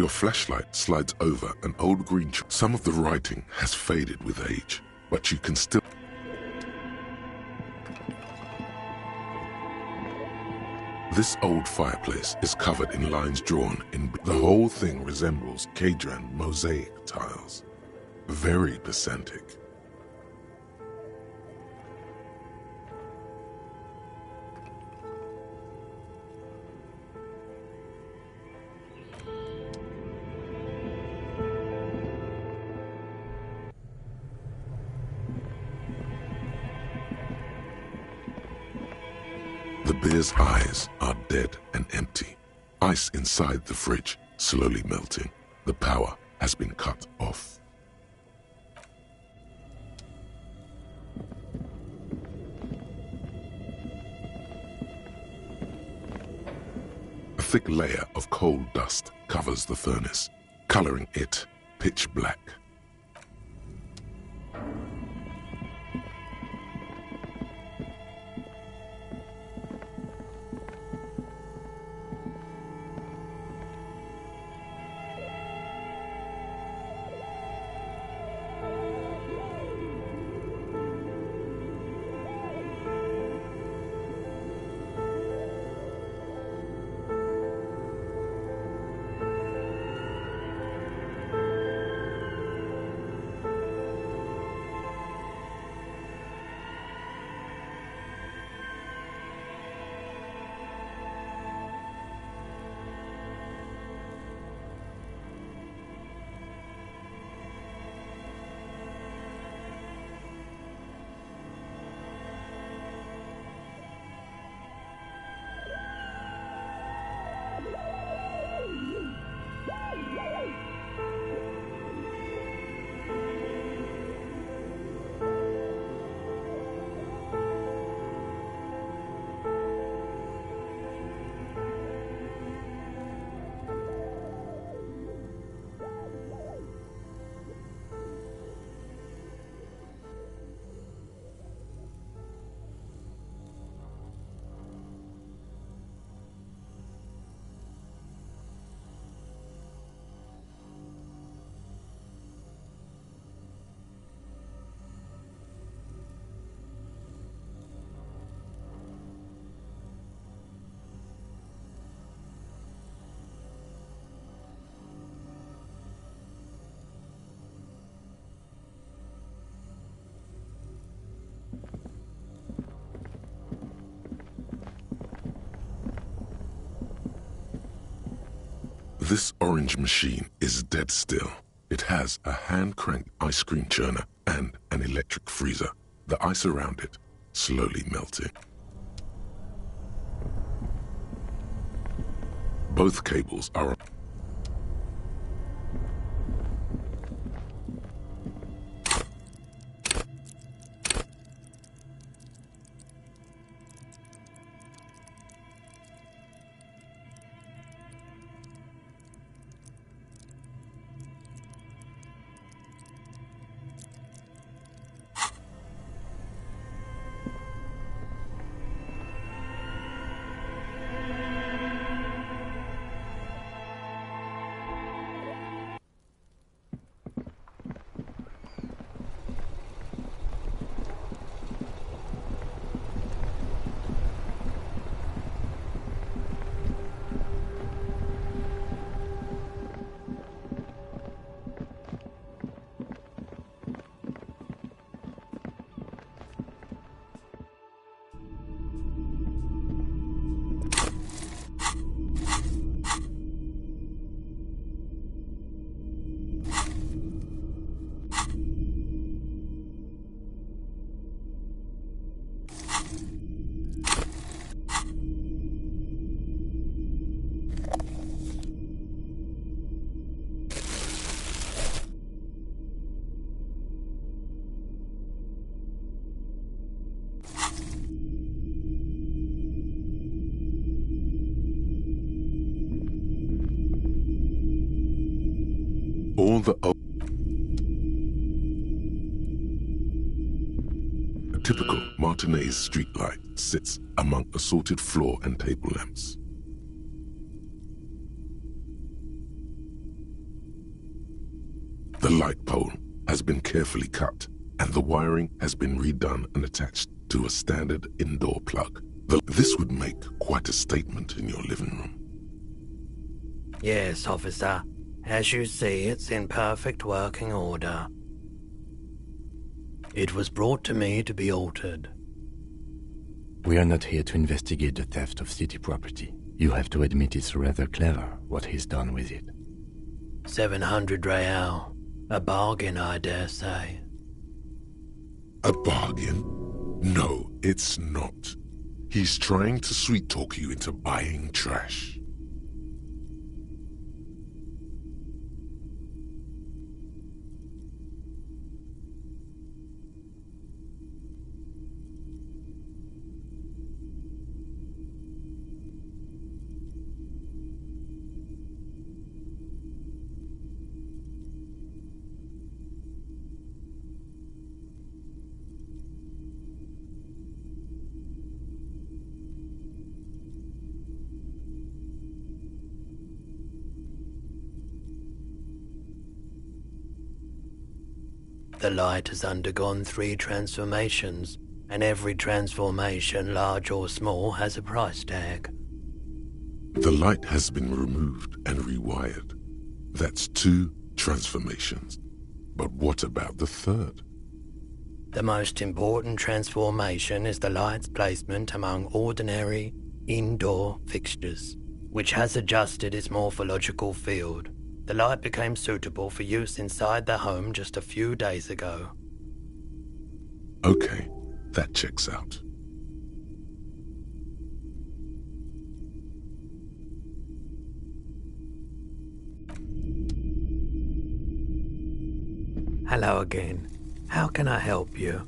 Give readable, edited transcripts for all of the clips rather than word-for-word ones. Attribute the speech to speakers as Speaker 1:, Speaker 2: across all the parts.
Speaker 1: Your flashlight slides over an old green tree. Some of the writing has faded with age, but you can still... This old fireplace is covered in lines drawn in... The whole thing resembles Kadran mosaic tiles. Very pedantic. The beer's eyes are dead and empty. Ice inside the fridge slowly melting. The power has been cut off. A thick layer of coal dust covers the furnace, coloring it pitch black. This orange machine is dead still. It has a hand-cranked ice cream churner and an electric freezer. The ice around it slowly melting. Both cables are... All the... A typical Martinez streetlight sits among assorted floor and table lamps. The light pole has been carefully cut, and the wiring has been redone and attached to a standard indoor plug. This would make quite a statement in your living room.
Speaker 2: Yes, officer. As you see, it's in perfect working order. It was brought to me to be altered.
Speaker 3: We are not here to investigate the theft of city property. You have to admit it's rather clever what he's done with it.
Speaker 2: 700 real. A bargain, I dare say.
Speaker 1: A bargain? No, it's not. He's trying to sweet-talk you into buying trash.
Speaker 2: The light has undergone 3 transformations, and every transformation, large or small, has a price tag.
Speaker 1: The light has been removed and rewired. That's 2 transformations. But what about the third?
Speaker 2: The most important transformation is the light's placement among ordinary indoor fixtures, which has adjusted its morphological field. The light became suitable for use inside the home just a few days ago.
Speaker 1: Okay, that checks out.
Speaker 2: Hello again. How can I help you?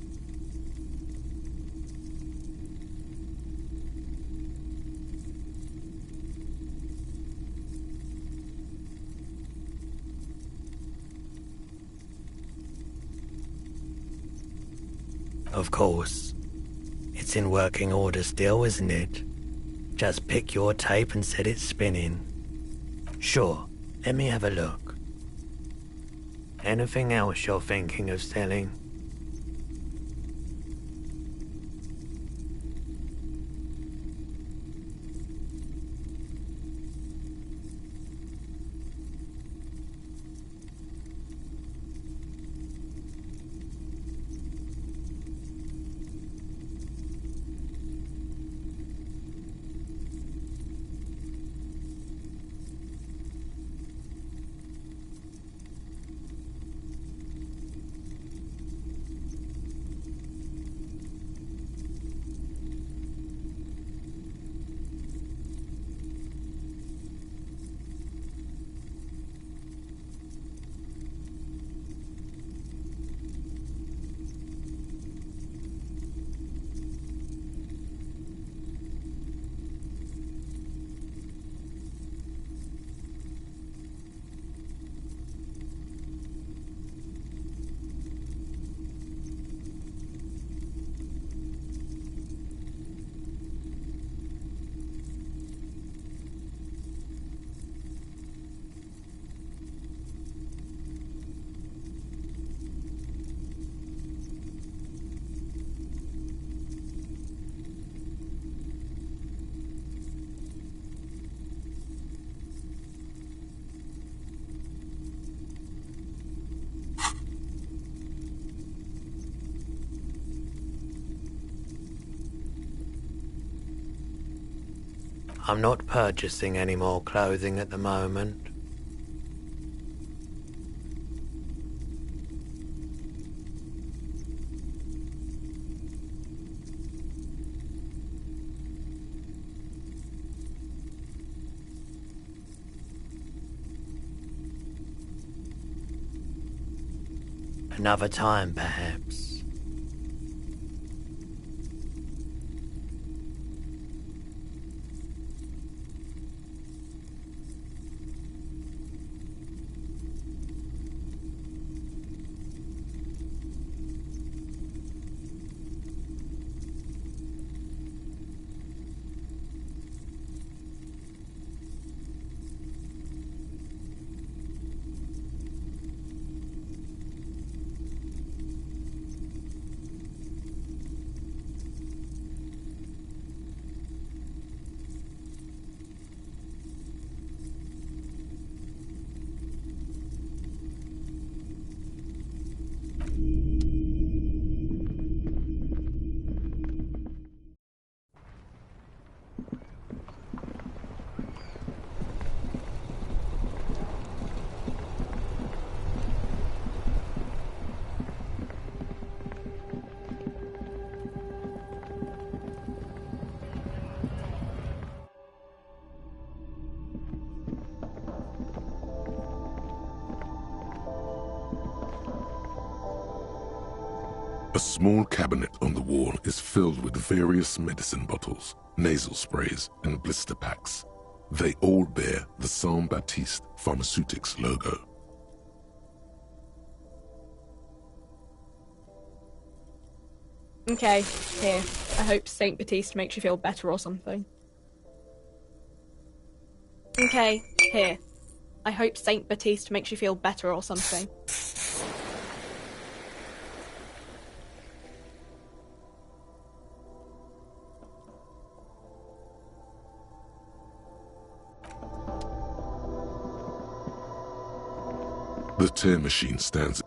Speaker 2: Of course. It's in working order still, isn't it? Just pick your tape and set it spinning. Sure, let me have a look. Anything else you're thinking of selling? I'm not purchasing any more clothing at the moment. Another time, perhaps.
Speaker 1: A small cabinet on the wall is filled with various medicine bottles, nasal sprays, and blister packs. They all bear the Saint Baptiste Pharmaceutics logo.
Speaker 4: Okay, here. I hope Saint Baptiste makes you feel better or something. Okay, here. I hope Saint Baptiste makes you feel better or something.
Speaker 1: The tear machine stands.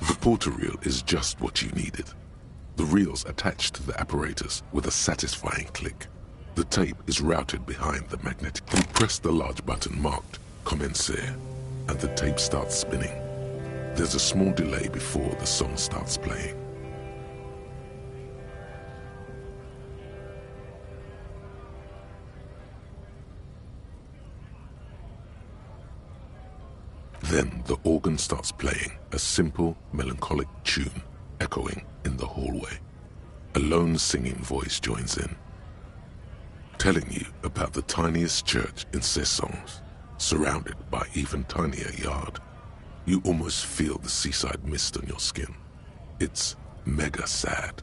Speaker 1: The porter reel is just what you needed. The reel's attached to the apparatus with a satisfying click. The tape is routed behind the magnetic. You press the large button marked Commencer, and the tape starts spinning. There's a small delay before the song starts playing. Then the organ starts playing a simple, melancholic tune echoing in the hallway. A lone singing voice joins in, telling you about the tiniest church in Cessons, surrounded by even tinier yard. You almost feel the seaside mist on your skin. It's mega sad.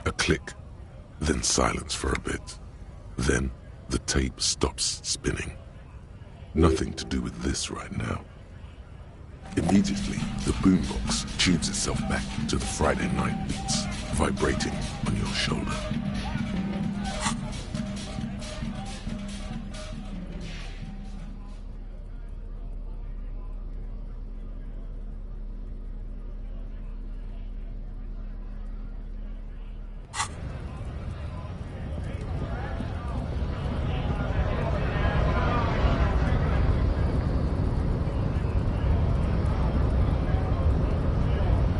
Speaker 1: A click, then silence for a bit. Then the tape stops spinning. Nothing to do with this right now. Immediately, the boombox tunes itself back to the Friday night beats, vibrating on your shoulder.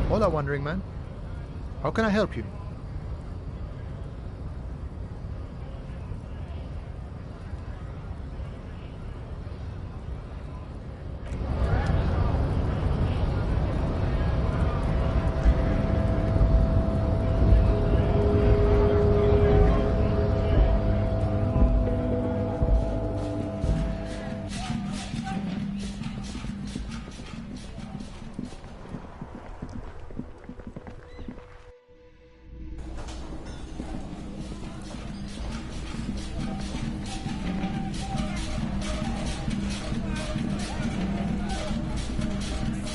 Speaker 5: Hola, Wandering Man. How can I help you?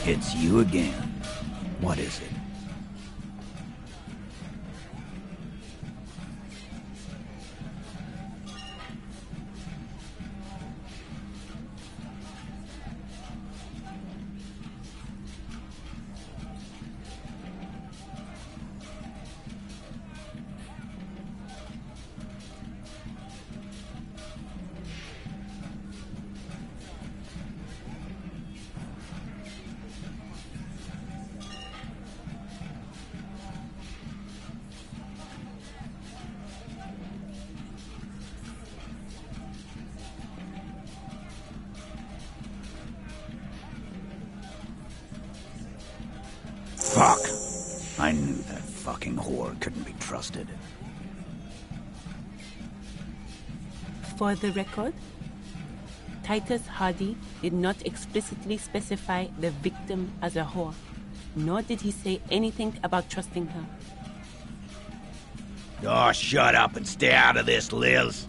Speaker 6: It's you again. What is it? Fuck! I knew that fucking whore couldn't be trusted.
Speaker 7: For the record, Titus Hardy did not explicitly specify the victim as a whore, nor did he say anything about trusting her.
Speaker 6: Oh, shut up and stay out of this, Liz.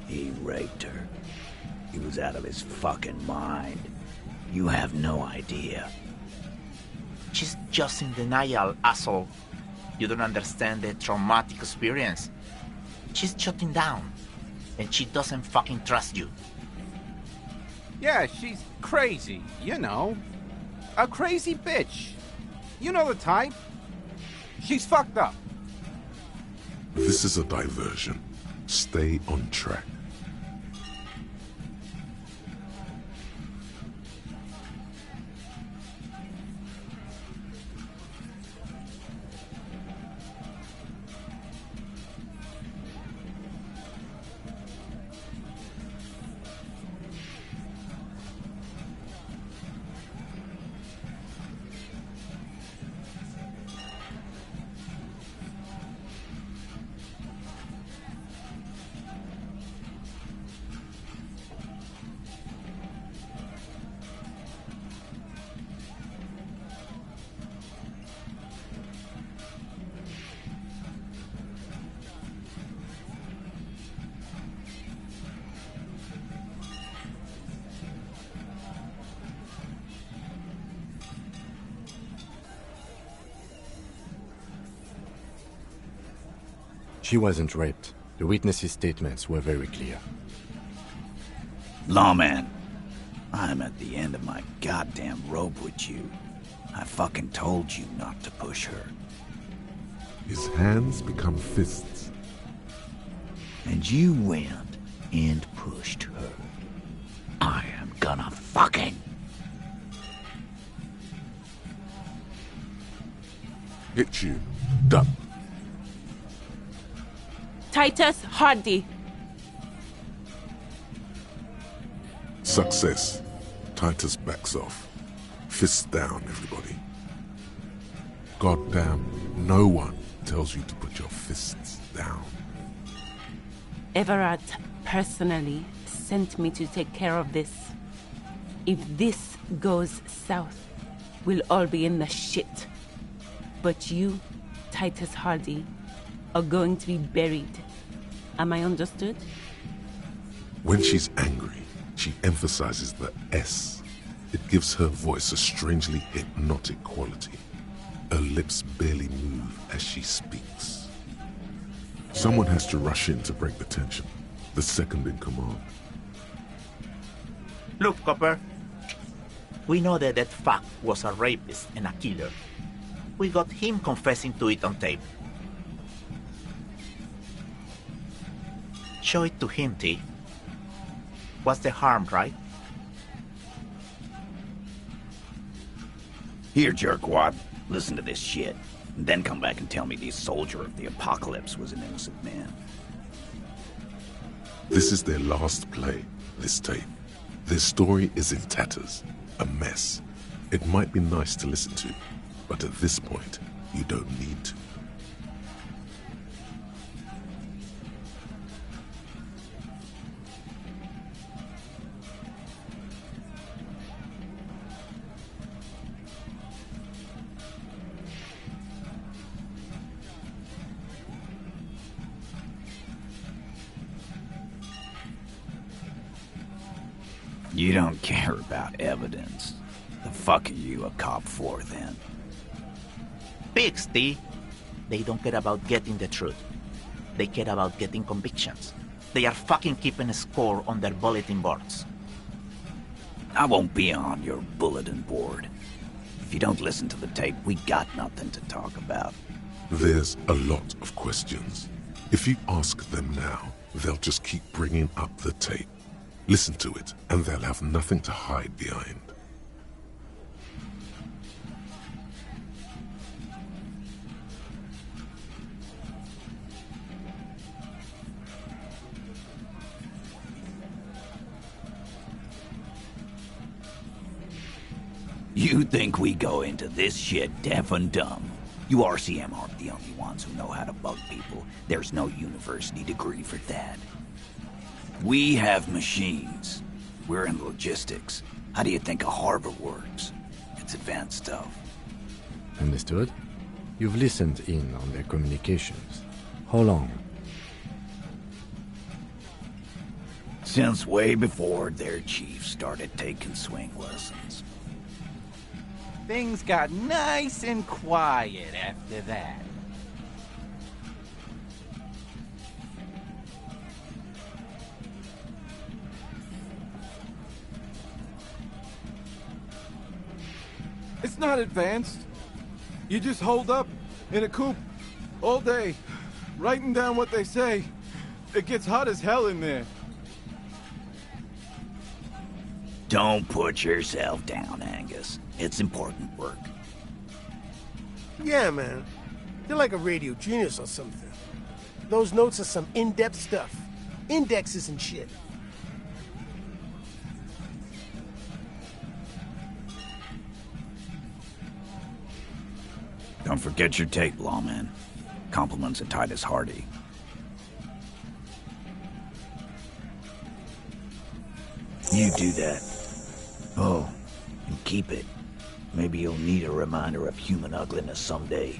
Speaker 6: He raped her. He was out of his fucking mind. You have no idea.
Speaker 8: She's just in denial, asshole. You don't understand the traumatic experience. She's shutting down, and she doesn't fucking trust you.
Speaker 9: Yeah, she's crazy, you know. A crazy bitch. You know the type. She's fucked up.
Speaker 1: This is a diversion. Stay on track.
Speaker 3: She wasn't raped. The witnesses' statements were very clear.
Speaker 6: Lawman, I'm at the end of my goddamn rope with you. I fucking told you not to push her.
Speaker 1: His hands become fists.
Speaker 6: And you went and pushed her. I am gonna fucking...
Speaker 1: Hit you. Done.
Speaker 7: Titus Hardy.
Speaker 1: Success. Titus backs off. Fists down, everybody. Goddamn, no one tells you to put your fists down.
Speaker 7: Everard personally sent me to take care of this. If this goes south, we'll all be in the shit. But you, Titus Hardy, are going to be buried. Am I understood?
Speaker 1: When she's angry, she emphasizes the S. It gives her voice a strangely hypnotic quality. Her lips barely move as she speaks. Someone has to rush in to break the tension. The second in command.
Speaker 8: Look, Copper. We know that that fuck was a rapist and a killer. We got him confessing to it on tape. Show it to him, T. What's the harm, right?
Speaker 6: Here, jerkwad. Listen to this shit. And then come back and tell me the soldier of the apocalypse was an innocent man.
Speaker 1: This is their last play, this tape. Their story is in tatters, a mess. It might be nice to listen to, but at this point, you don't need to.
Speaker 6: You don't care about evidence. The fuck are you a cop for, then?
Speaker 8: Pigs, T. They don't care about getting the truth. They care about getting convictions. They are fucking keeping a score on their bulletin boards.
Speaker 6: I won't be on your bulletin board. If you don't listen to the tape, we got nothing to talk about.
Speaker 1: There's a lot of questions. If you ask them now, they'll just keep bringing up the tape. Listen to it, and they'll have nothing to hide behind.
Speaker 6: You think we go into this shit deaf and dumb? You RCM aren't the only ones who know how to bug people. There's no university degree for that. We have machines. We're in logistics. How do you think a harbor works? It's advanced stuff.
Speaker 3: Understood? You've listened in on their communications. How long?
Speaker 6: Since way before their chief started taking swing lessons.
Speaker 9: Things got nice and quiet after that.
Speaker 10: It's not advanced. You just hold up in a coop all day, writing down what they say. It gets hot as hell in there.
Speaker 6: Don't put yourself down, Angus. It's important work.
Speaker 11: Yeah, man. You're like a radio genius or something. Those notes are some in-depth stuff. Indexes and shit.
Speaker 6: Don't forget your tape, lawman. Compliments of Titus Hardy. You do that. Oh, and keep it. Maybe you'll need a reminder of human ugliness someday.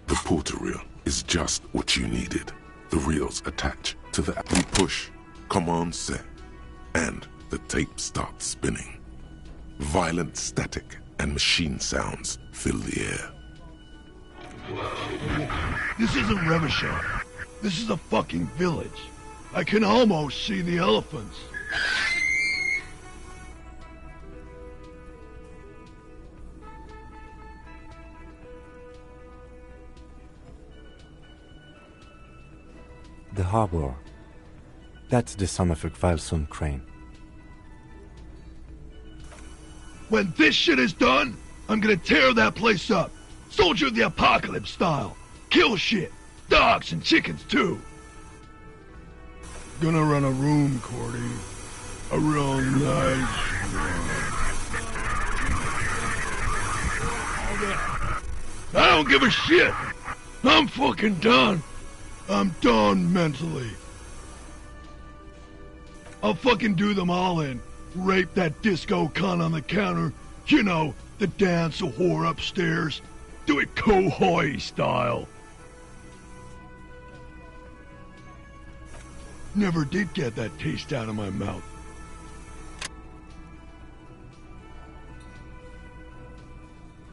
Speaker 1: The porter reel is just what you needed. The reels attach to the you push, command set, and the tape starts spinning. Violent static and machine sounds fill the air.
Speaker 12: This isn't Revachol. This is a fucking village. I can almost see the elephants.
Speaker 3: The harbor. That's the son of a Kvalson crane.
Speaker 12: When this shit is done, I'm gonna tear that place up. Soldier of the Apocalypse style. Kill shit. Dogs and chickens too. Gonna run a room, Cordy. A real nice one. I don't give a shit. I'm fucking done. I'm done mentally. I'll fucking do them all in. Rape that disco cunt on the counter. You know, the dance whore upstairs. Do it Kohoi style. Never did get that taste out of my mouth.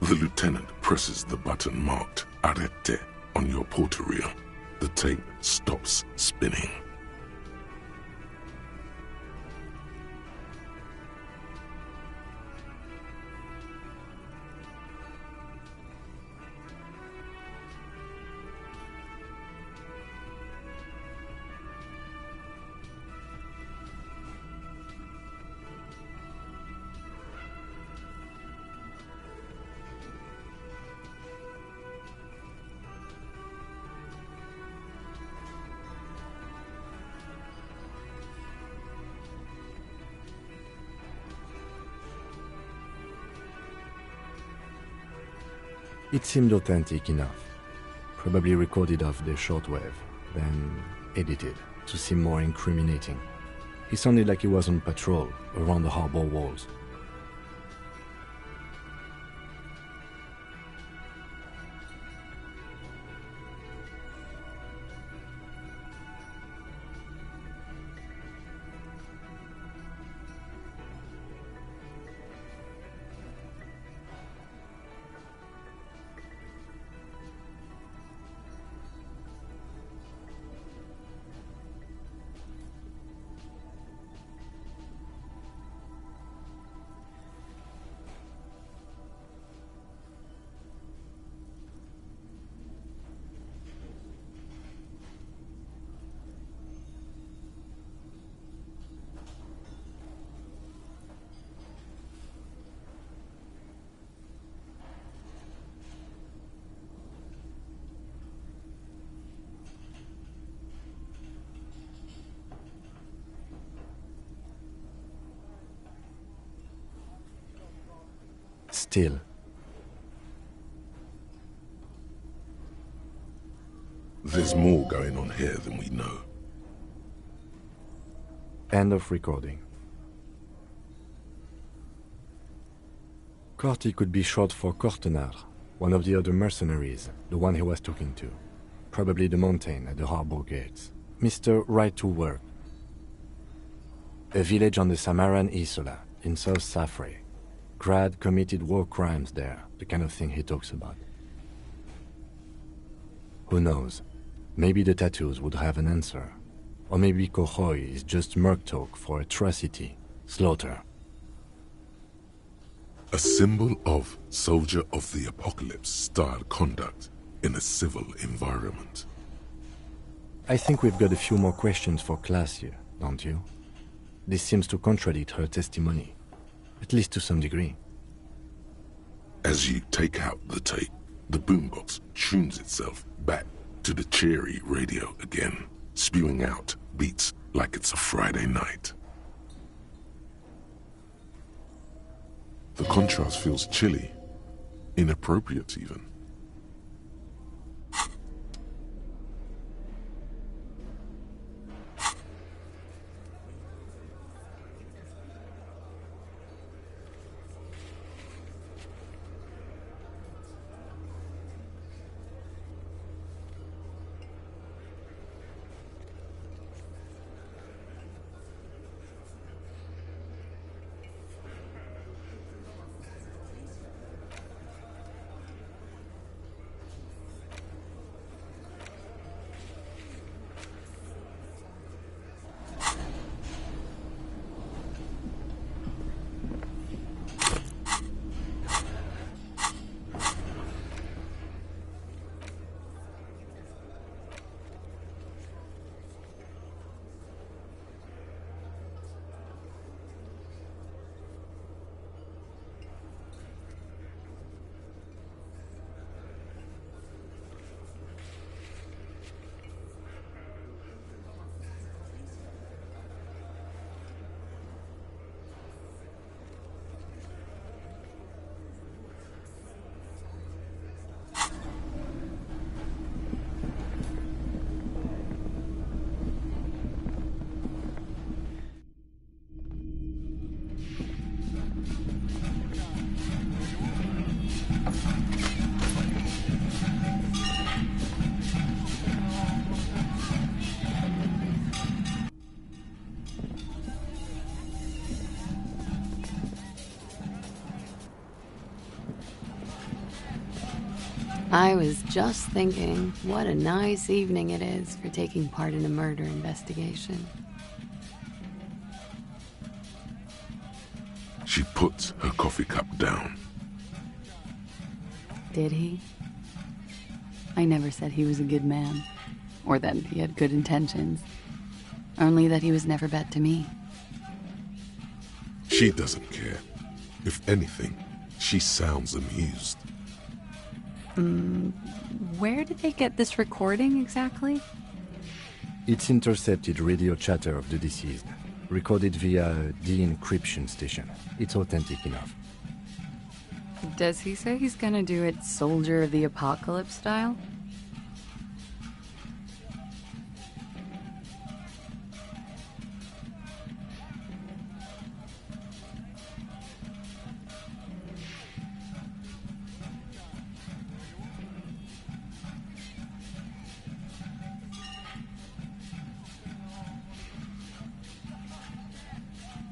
Speaker 1: The lieutenant presses the button marked Arete on your portal-reel. The tape stops spinning.
Speaker 3: It seemed authentic enough. Probably recorded off the shortwave, then edited to seem more incriminating. He sounded like he was on patrol around the harbor walls. Still.
Speaker 1: There's more going on here than we know.
Speaker 3: End of recording. Corti could be short for Cortenard, one of the other mercenaries, the one he was talking to. Probably the mountain at the harbor gates. Mr. Right to Work. A village on the Samaran Isola, in South Safre. Grad committed war crimes there, the kind of thing he talks about. Who knows? Maybe the tattoos would have an answer. Or maybe Kohoi is just merc talk for atrocity, slaughter.
Speaker 1: A symbol of soldier of the apocalypse style conduct in a civil environment.
Speaker 3: I think we've got a few more questions for class here, don't you? This seems to contradict her testimony. At least to some degree.
Speaker 1: As you take out the tape, the boombox tunes itself back to the cheery radio again, spewing out beats like it's a Friday night. The contrast feels chilly, inappropriate even.
Speaker 13: I was just thinking, what a nice evening it is for taking part in a murder investigation.
Speaker 1: She puts her coffee cup down.
Speaker 13: Did he? I never said he was a good man, or that he had good intentions. Only that he was never bad to me.
Speaker 1: She doesn't care. If anything, she sounds amused.
Speaker 13: Where did they get this recording exactly?
Speaker 3: It's intercepted radio chatter of the deceased, recorded via a de-encryption station. It's authentic enough.
Speaker 13: Does he say he's gonna do it Soldier of the Apocalypse style?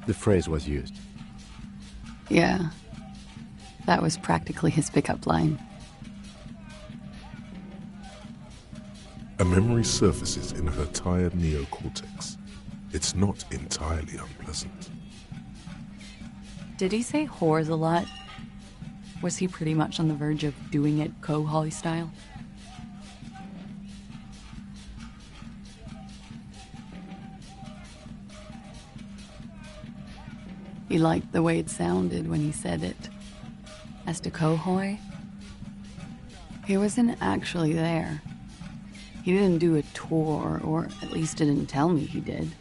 Speaker 3: The phrase was used.
Speaker 13: Yeah. That was practically his pickup line.
Speaker 1: A memory surfaces in her tired neocortex. It's not entirely unpleasant.
Speaker 13: Did he say whores a lot? Was he pretty much on the verge of doing it Kohoi style? He liked the way it sounded when he said it. As to Kohoi, he wasn't actually there. He didn't do a tour, or at least didn't tell me he did.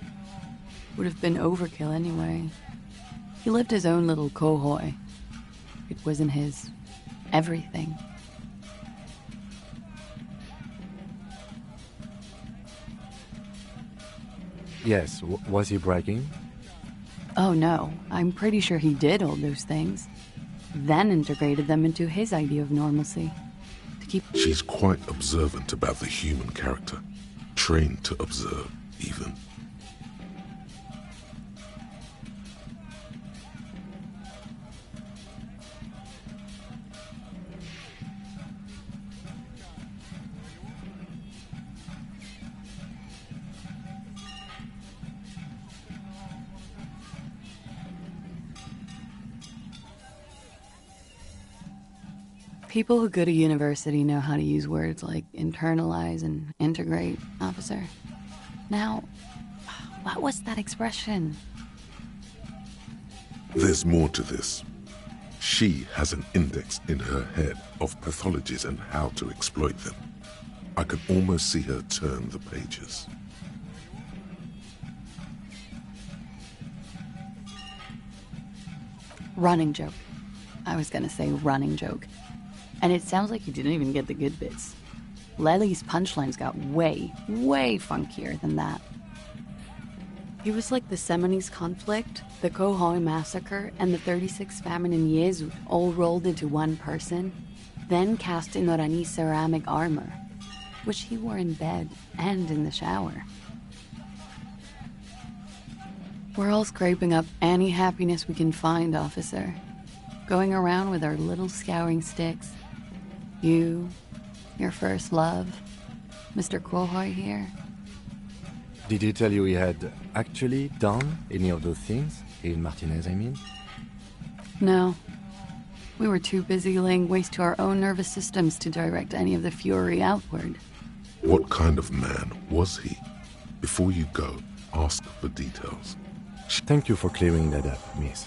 Speaker 13: Would have been overkill anyway. He lived his own little Kohoi. It wasn't his everything.
Speaker 3: Yes, was he bragging?
Speaker 13: Oh no, I'm pretty sure he did all those things. Then integrated them into his idea of normalcy. To keep...
Speaker 1: She's quite observant about the human character. Trained to observe, even.
Speaker 13: People who go to university know how to use words like internalize and integrate, officer. Now, what was that expression?
Speaker 1: There's more to this. She has an index in her head of pathologies and how to exploit them. I can almost see her turn the pages.
Speaker 13: Running joke. I was gonna say running joke. And it sounds like you didn't even get the good bits. Lely's punchlines got way, way funkier than that. He was like the Seminoles conflict, the Kohoi massacre, and the 36 famine in Yezud all rolled into one person, then cast in Orani ceramic armor, which he wore in bed and in the shower. We're all scraping up any happiness we can find, officer. Going around with our little scouring sticks. You, your first love, Mr. Kohoi here.
Speaker 3: Did he tell you he had actually done any of those things? In Martinez, I mean?
Speaker 13: No. We were too busy laying waste to our own nervous systems to direct any of the fury outward.
Speaker 1: What kind of man was he? Before you go, ask for details.
Speaker 3: Thank you for clearing that up, miss.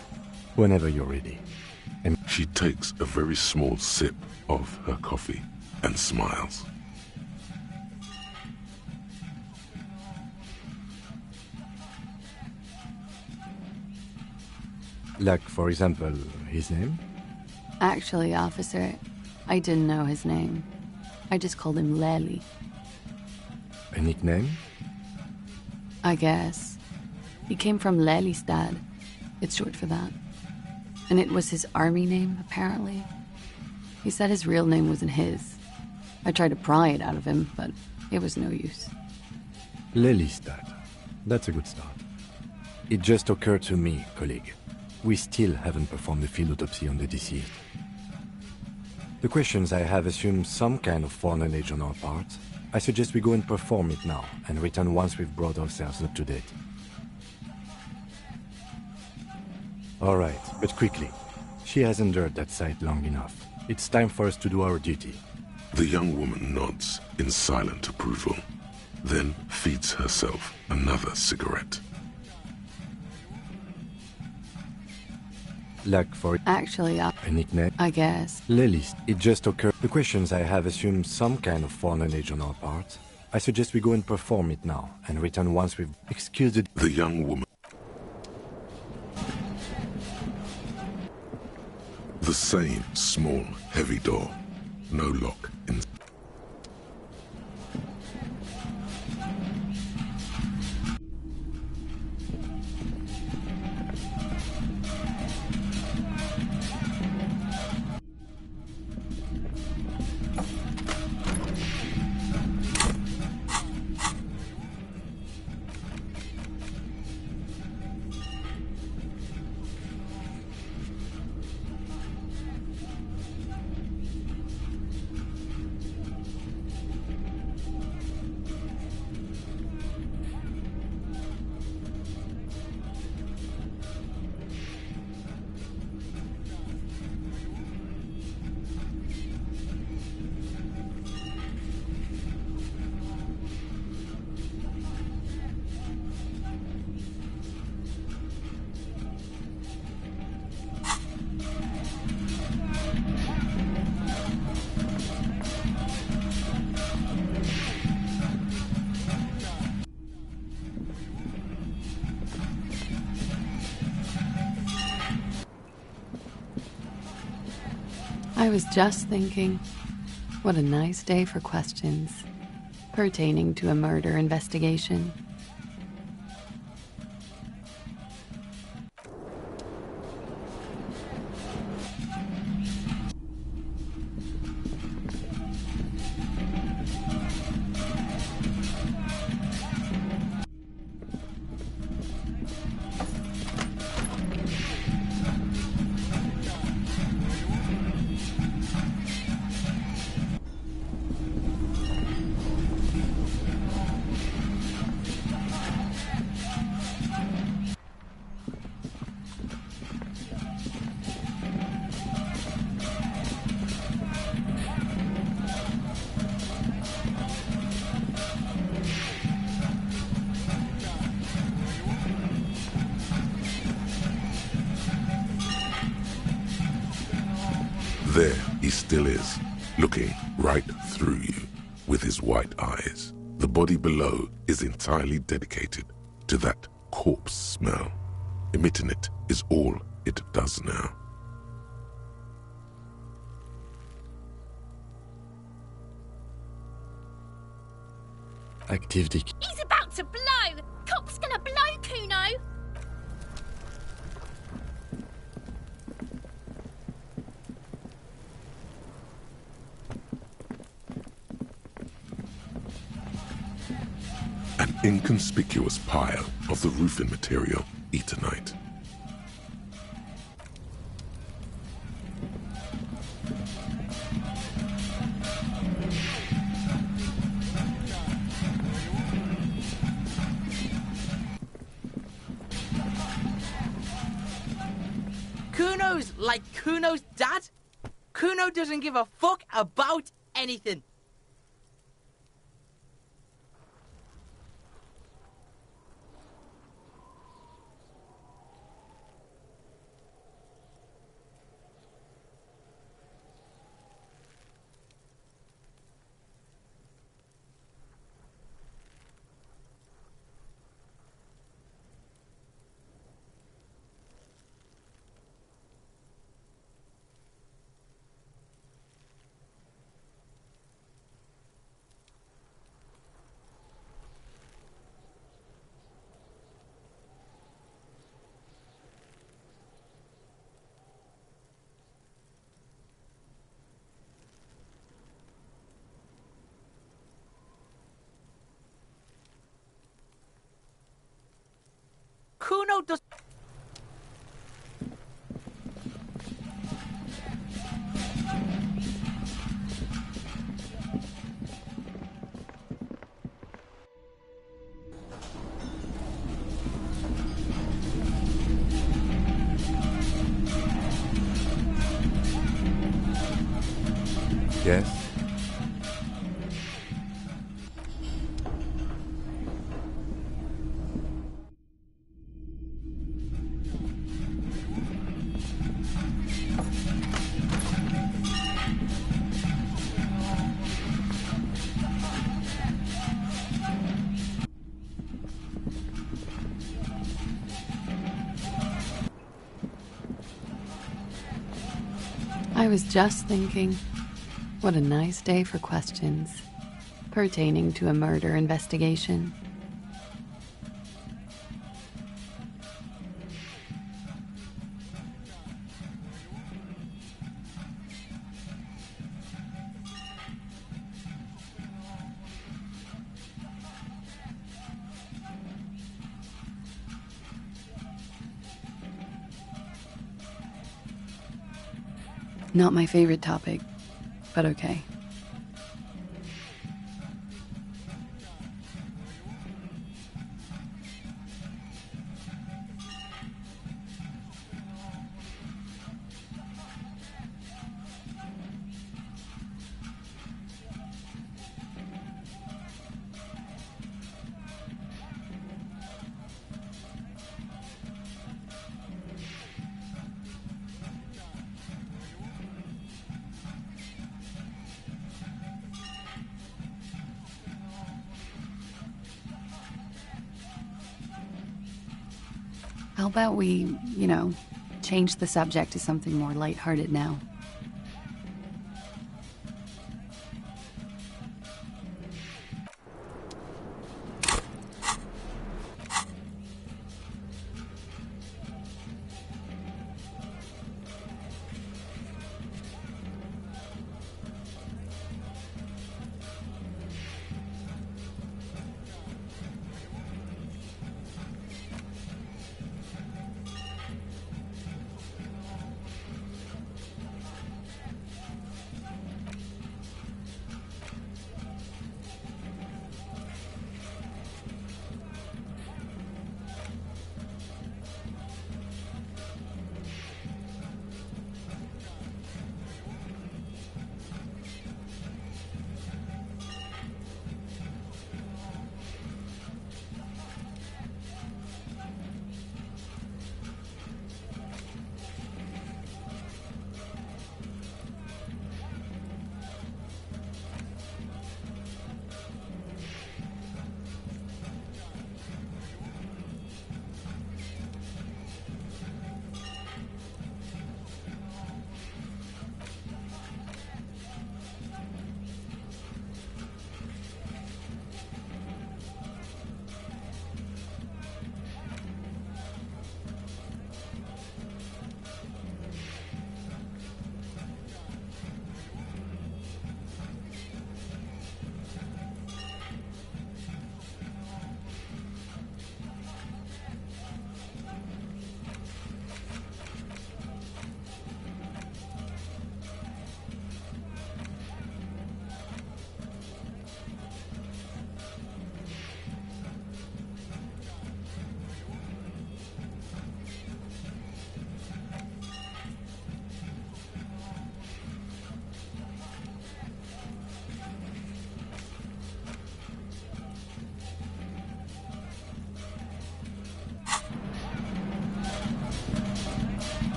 Speaker 3: Whenever you're ready.
Speaker 1: And she takes a very small sip of her coffee and smiles.
Speaker 3: Like, for example, his name?
Speaker 13: Actually, officer, I didn't know his name. I just called him Lely.
Speaker 3: A nickname?
Speaker 13: I guess. He came from Lelystad. It's short for that. And it was his army name, apparently. He said his real name wasn't his. I tried to pry it out of him, but it was no use.
Speaker 3: Lelystad. That's a good start. It just occurred to me, colleague. We still haven't performed the field autopsy on the deceased. The questions I have assume some kind of foreknowledge on our part. I suggest we go and perform it now, and return once we've brought ourselves up to date. Alright, but quickly. She has endured that sight long enough. It's time for us to do our duty.
Speaker 1: The young woman nods in silent approval, then feeds herself another cigarette.
Speaker 3: Like for
Speaker 13: Actually,
Speaker 3: a nickname?
Speaker 13: I guess.
Speaker 3: Lely's. It just occurred. The questions I have assume some kind of foreknowledge on our part. I suggest we go and perform it now, and return once we've... Excuse the...
Speaker 1: The young woman. The same small, heavy door. No lock in...
Speaker 13: I was just thinking, what a nice day for questions pertaining to a murder investigation.
Speaker 1: There he still is, looking right through you with his white eyes. The body below is entirely dedicated to that corpse smell. Emitting it is all it does now.
Speaker 3: Activity.
Speaker 14: He's about to blow! Cop's gonna blow, Kuno!
Speaker 1: An inconspicuous pile of the roofing material, Eternite.
Speaker 15: Kuno's like Kuno's dad? Kuno doesn't give a fuck about anything. Kuno does...
Speaker 3: Yes?
Speaker 13: I was just thinking, what a nice day for questions pertaining to a murder investigation. Not my favorite topic, but okay. How about we, change the subject to something more lighthearted now?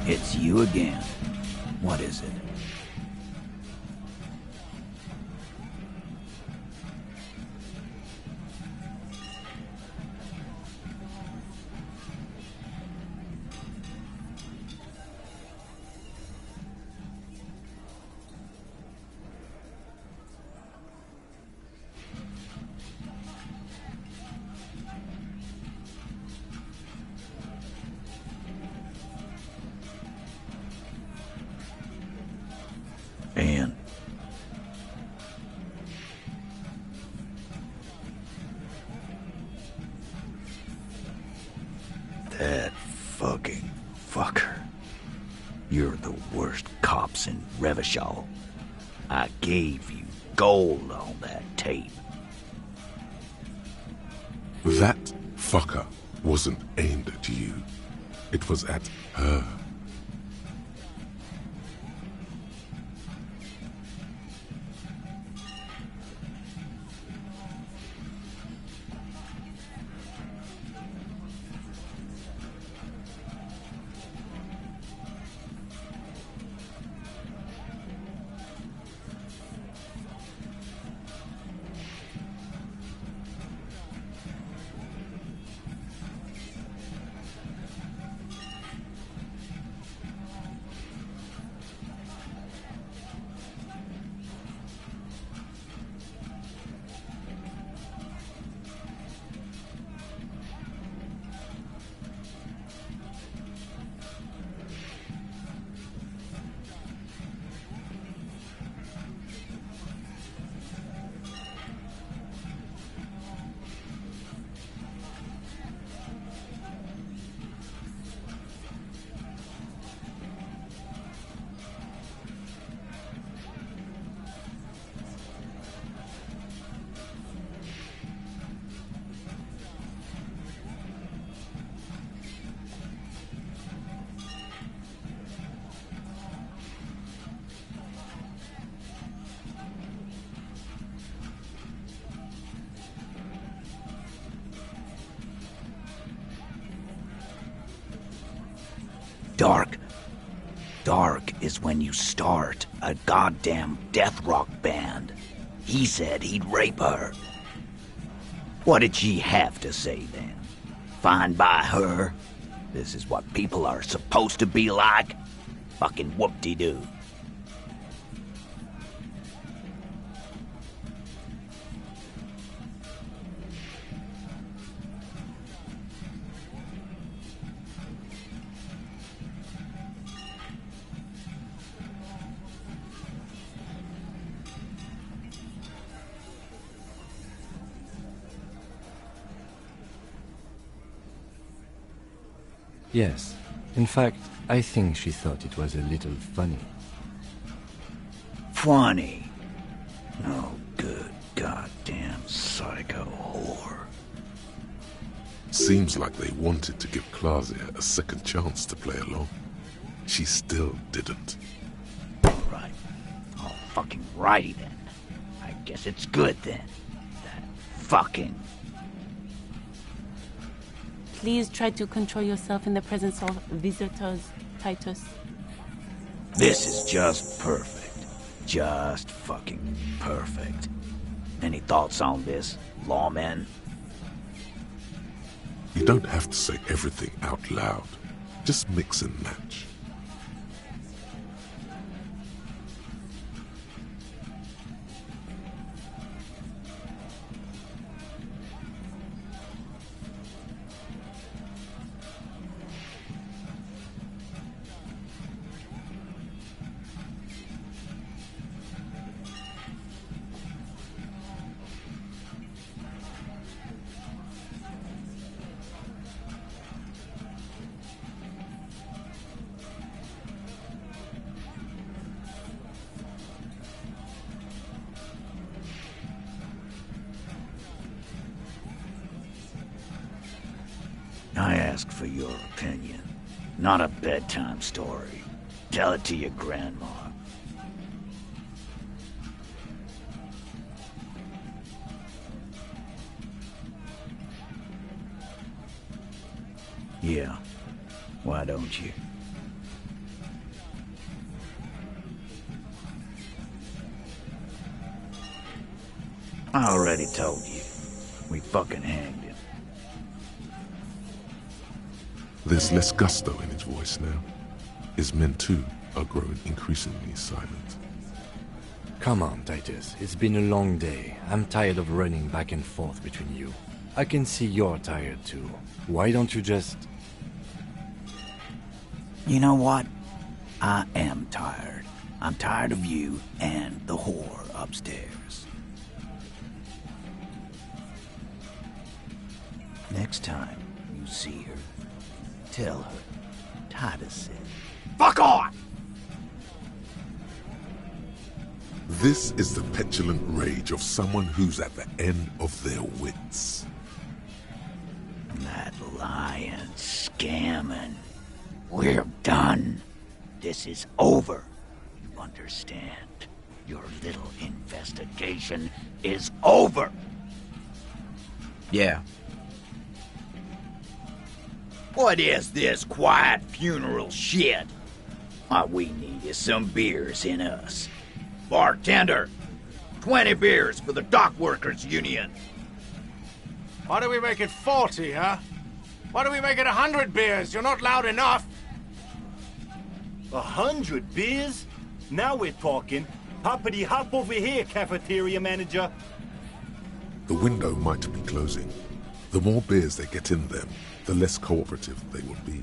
Speaker 6: It's you again. What is it? And That fucking fucker. You're the worst cops in Revachol. I gave you gold on that tape.
Speaker 1: That fucker wasn't aimed at you. It was at her.
Speaker 6: Dark is when you start a goddamn death rock band. He said he'd rape her. What did she have to say then? Fine by her? This is what people are supposed to be like? Fucking whoop-de-doo.
Speaker 3: Yes. In fact, I think she thought it was a little funny.
Speaker 6: Funny? No good goddamn psycho whore.
Speaker 1: Seems like they wanted to give Claudia a second chance to play along. She still didn't.
Speaker 6: Right. Oh, fucking righty then. I guess it's good then. That fucking...
Speaker 7: Please try to control yourself in the presence of visitors, Titus.
Speaker 6: This is just perfect. Just fucking perfect. Any thoughts on this, lawman?
Speaker 1: You don't have to say everything out loud. Just mix and match.
Speaker 6: I ask for your opinion, not a bedtime story. Tell it to your grandma. Yeah, why don't you? I already told you. We fucking hanged him.
Speaker 1: There's less gusto in his voice now. His men too are growing increasingly silent.
Speaker 3: Come on, Titus. It's been a long day. I'm tired of running back and forth between you. I can see you're tired too. Why don't you just...
Speaker 6: You know what? I am tired. I'm tired of you and the whore upstairs. Next time you see her, Tell her. Titus said.
Speaker 11: Fuck off!
Speaker 1: This is the petulant rage of someone who's at the end of their wits.
Speaker 6: That lying, scamming. We're done. This is over. You understand? Your little investigation is over.
Speaker 8: Yeah.
Speaker 6: What is this quiet funeral shit? What we need is some beers in us. Bartender, 20 beers for the Dock Workers Union.
Speaker 11: Why do we make it 40, huh? Why do we make it 100 beers? You're not loud enough.
Speaker 16: 100 beers? Now we're talking. Hoppity hop over here, cafeteria manager.
Speaker 1: The window might be closing. The more beers they get in them, the less cooperative they will be.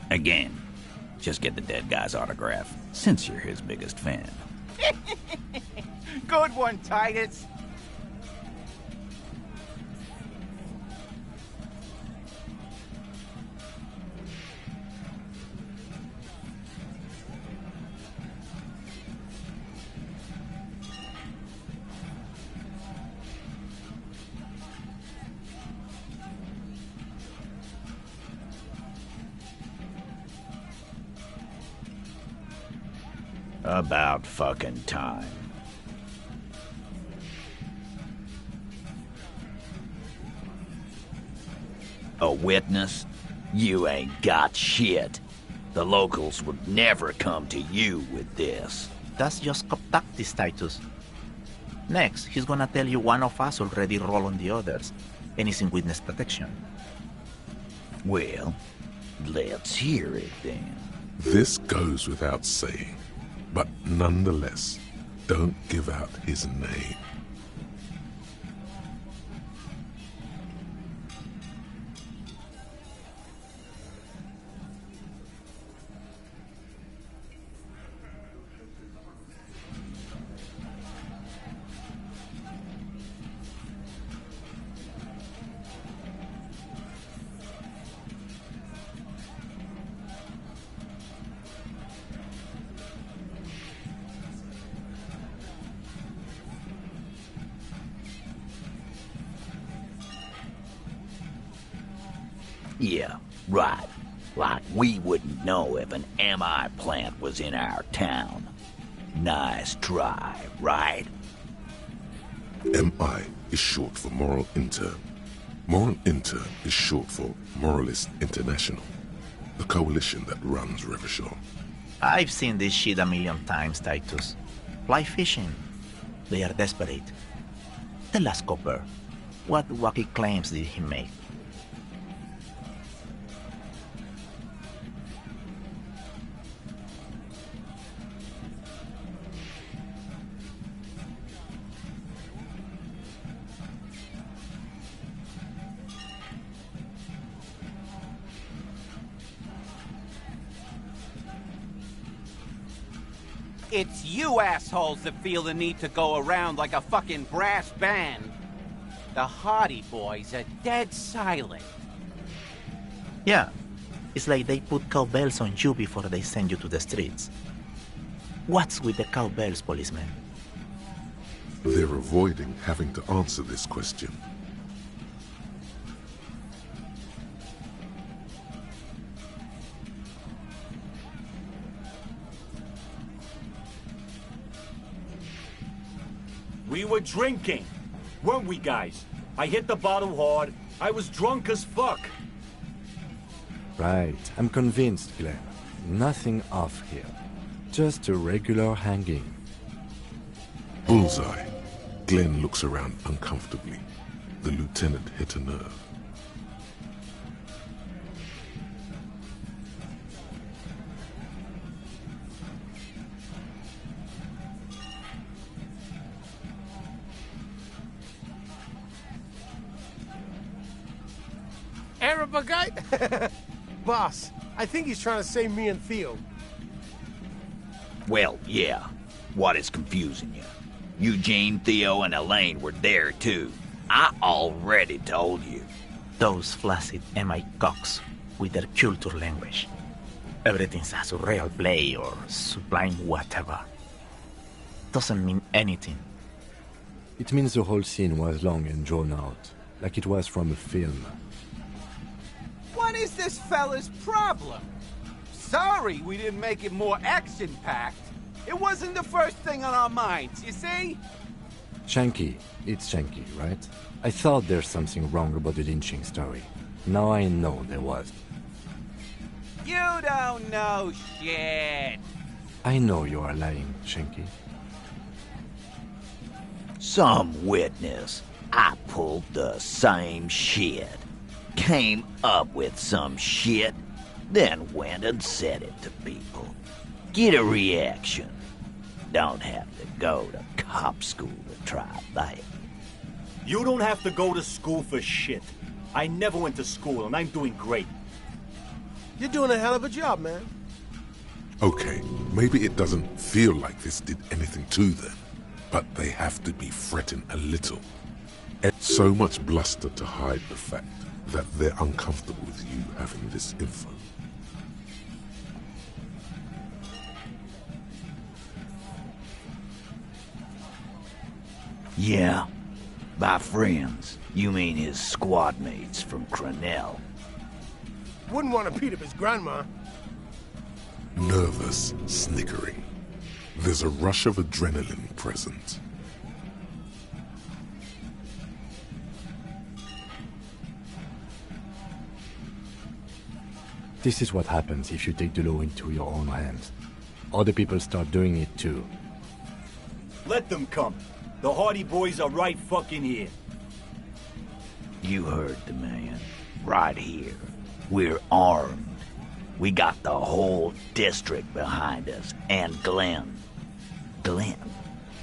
Speaker 6: Again, just get the dead guy's autograph, since you're his biggest fan.
Speaker 9: Good one, Titus.
Speaker 6: About fucking time. A witness? You ain't got shit. The locals would never come to you with this.
Speaker 8: That's just cop tactics, Titus. Next, he's gonna tell you one of us already rolled on the others, and is in witness protection.
Speaker 6: Well, let's hear it then.
Speaker 1: This goes without saying, but nonetheless, don't give out his name.
Speaker 6: Yeah, right. Like we wouldn't know if an MI plant was in our town. Nice try, right?
Speaker 1: MI is short for Moral Intern. Moral Intern is short for Moralist International, the coalition that runs Revachol.
Speaker 8: I've seen this shit a million times, Titus. Fly fishing. They are desperate. Tell us, Copper, what wacky claims did he make?
Speaker 9: It's you assholes that feel the need to go around like a fucking brass band. The Hardy Boys are dead silent.
Speaker 8: Yeah, it's like they put cowbells on you before they send you to the streets. What's with the cowbells, policeman?
Speaker 1: They're avoiding having to answer this question.
Speaker 16: We were drinking. Weren't we, guys? I hit the bottle hard. I was drunk as fuck.
Speaker 3: Right, I'm convinced, Glenn. Nothing off here. Just a regular hanging.
Speaker 1: Bullseye. Glenn looks around uncomfortably. The lieutenant hit a nerve.
Speaker 11: Arab guy? Boss, I think he's trying to say me and Theo.
Speaker 6: Well, yeah. What is confusing you? Eugene, Theo, and Elaine were there, too. I already told you.
Speaker 8: Those flaccid MI cocks with their culture language. Everything's a surreal play or sublime whatever. Doesn't mean anything.
Speaker 3: It means the whole scene was long and drawn out, like it was from a film.
Speaker 9: What is this fella's problem? Sorry we didn't make it more action-packed. It wasn't the first thing on our minds, you see?
Speaker 3: Shanky. It's Shanky, right? I thought there's something wrong about the lynching story. Now I know there was.
Speaker 9: You don't know shit.
Speaker 3: I know you are lying, Shanky.
Speaker 6: Some witness. I pulled the same shit. Came up with some shit, then went and said it to people. Get a reaction. Don't have to go to cop school to try that.
Speaker 16: You don't have to go to school for shit. I never went to school, and I'm doing great.
Speaker 11: You're doing a hell of a job, man.
Speaker 1: Okay, maybe it doesn't feel like this did anything to them, but they have to be fretting a little. So much bluster to hide the fact that they're uncomfortable with you having this info.
Speaker 6: Yeah. By friends, you mean his squad mates from Crenell.
Speaker 11: Wouldn't want to beat up his grandma.
Speaker 1: Nervous, snickering. There's a rush of adrenaline present.
Speaker 3: This is what happens if you take the law into your own hands. Other people start doing it too.
Speaker 16: Let them come. The Hardy Boys are right fucking here.
Speaker 6: You heard the man. Right here. We're armed. We got the whole district behind us. And Glenn. Glenn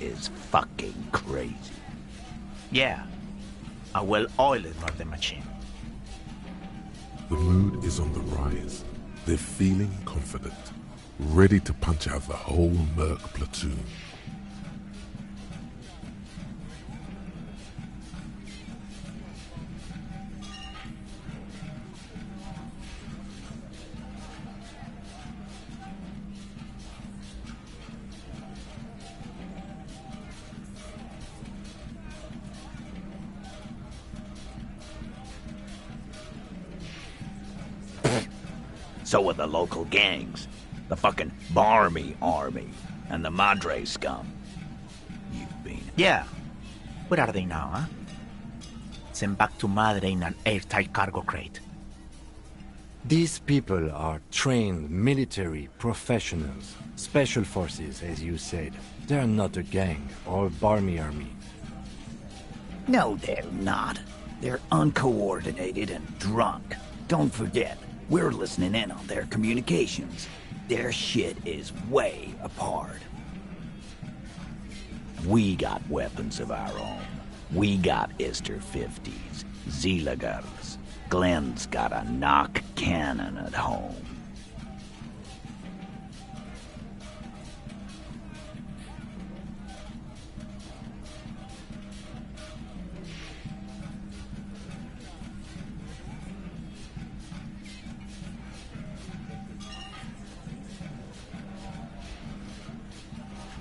Speaker 6: is fucking crazy.
Speaker 8: Yeah. A well-oiled murder machine.
Speaker 1: The mood is on the rise. They're feeling confident, ready to punch out the whole Merc platoon.
Speaker 6: So are the local gangs. The fucking Barmy Army. And the Madre scum. You've been...
Speaker 8: Yeah. Where are they now, huh? Sent back to Madre in an airtight cargo crate.
Speaker 3: These people are trained military professionals. Special forces, as you said. They're not a gang or a Barmy army.
Speaker 6: No, they're not. They're uncoordinated and drunk. Don't forget, we're listening in on their communications. Their shit is way apart. We got weapons of our own. We got Ister 50s, Zilagars. Glenn's got a knock cannon at home.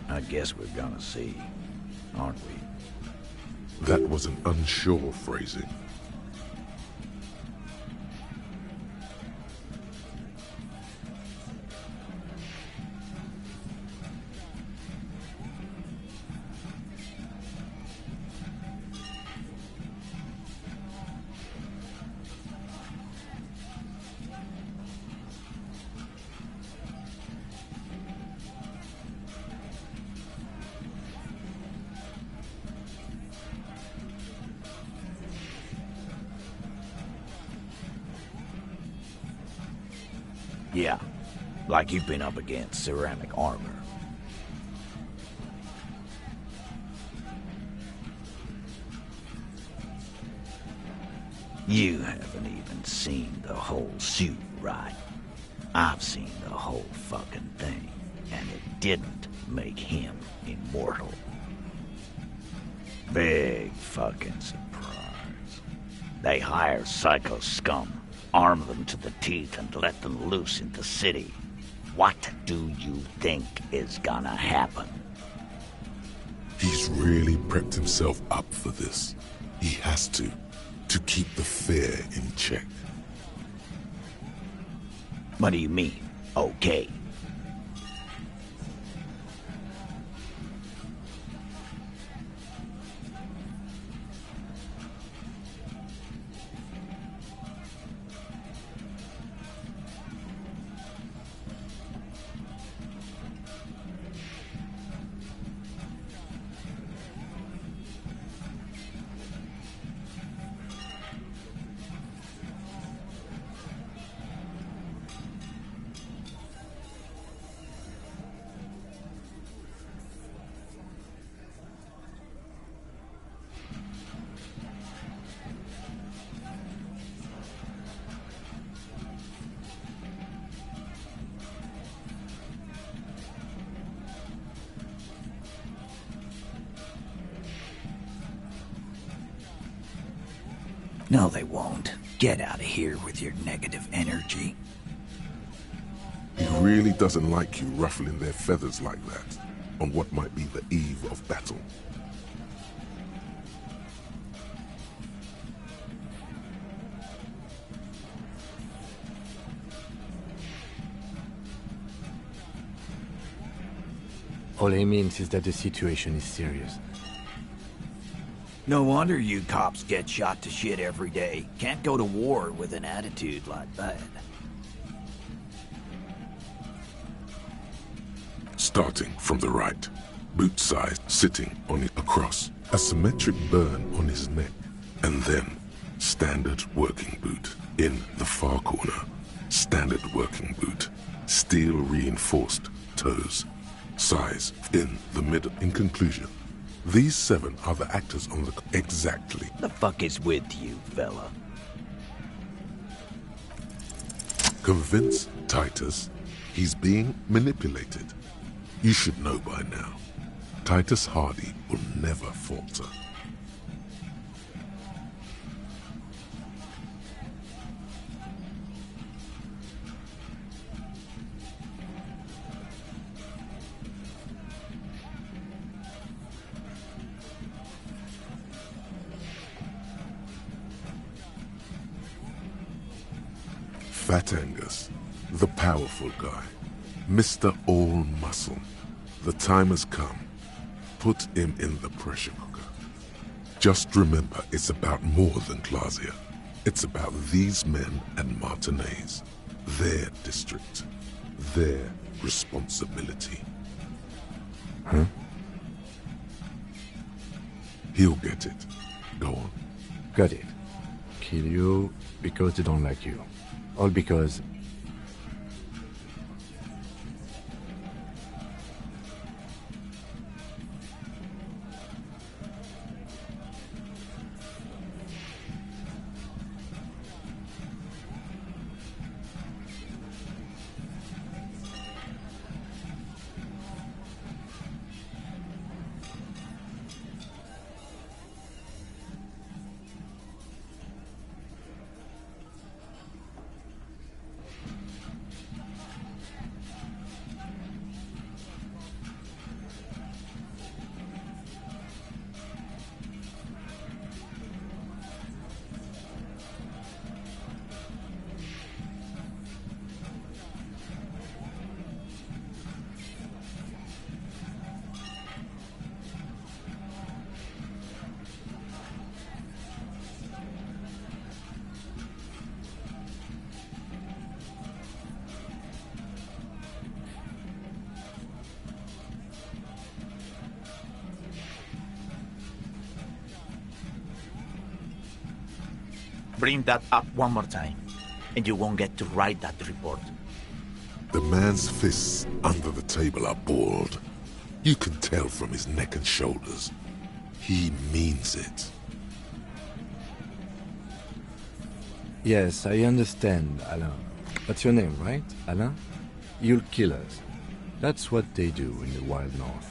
Speaker 6: I guess we're gonna see, aren't we?
Speaker 1: That was an unsure phrasing.
Speaker 6: Yeah, like you've been up against ceramic armor. You haven't even seen the whole suit, right? I've seen the whole fucking thing, and it didn't make him immortal. Big fucking surprise. They hire psycho scum, arm them to the teeth, and let them loose in the city. What do you think is gonna happen?
Speaker 1: He's really prepped himself up for this. He has to keep the fear in check.
Speaker 6: What do you mean, okay? No, they won't. Get out of here with your negative energy.
Speaker 1: He really doesn't like you ruffling their feathers like that on what might be the eve of battle.
Speaker 3: All he means is that the situation is serious.
Speaker 6: No wonder you cops get shot to shit every day. Can't go to war with an attitude like that.
Speaker 1: Starting from the right, boot size sitting on it across, a symmetric burn on his neck, and then standard working boot in the far corner, standard working boot, steel reinforced toes, size in the middle. In conclusion, these 7 are the actors on the... Exactly.
Speaker 6: The fuck is with you, fella?
Speaker 1: Convince Titus he's being manipulated. You should know by now. Titus Hardy will never falter. Fat Angus, the powerful guy, Mr. All Muscle. The time has come. Put him in the pressure cooker. Just remember, it's about more than Clausia. It's about these men and Martinez, their district, their responsibility.
Speaker 3: Huh?
Speaker 1: He'll get it. Go on.
Speaker 3: Got it. Kill you because they don't like you. All because...
Speaker 8: Bring that up one more time, and you won't get to write that report.
Speaker 1: The man's fists under the table are balled. You can tell from his neck and shoulders. He means it.
Speaker 3: Yes, I understand, Alain. That's your name, right, Alain? You'll kill us. That's what they do in the Wild North.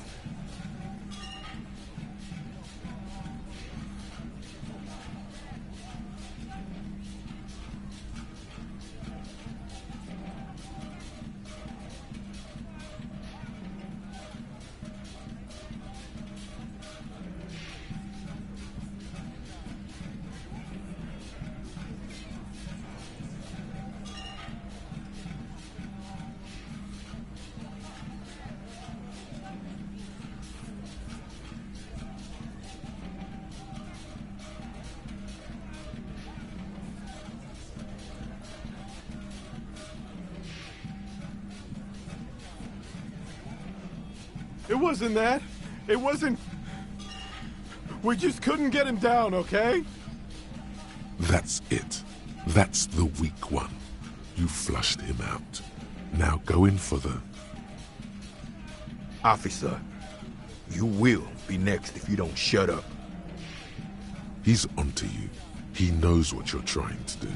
Speaker 10: It wasn't that. It wasn't... We just couldn't get him down, okay?
Speaker 1: That's it. That's the weak one. You flushed him out. Now go in for the...
Speaker 12: Officer, you will be next if you don't shut up.
Speaker 1: He's onto you. He knows what you're trying to do.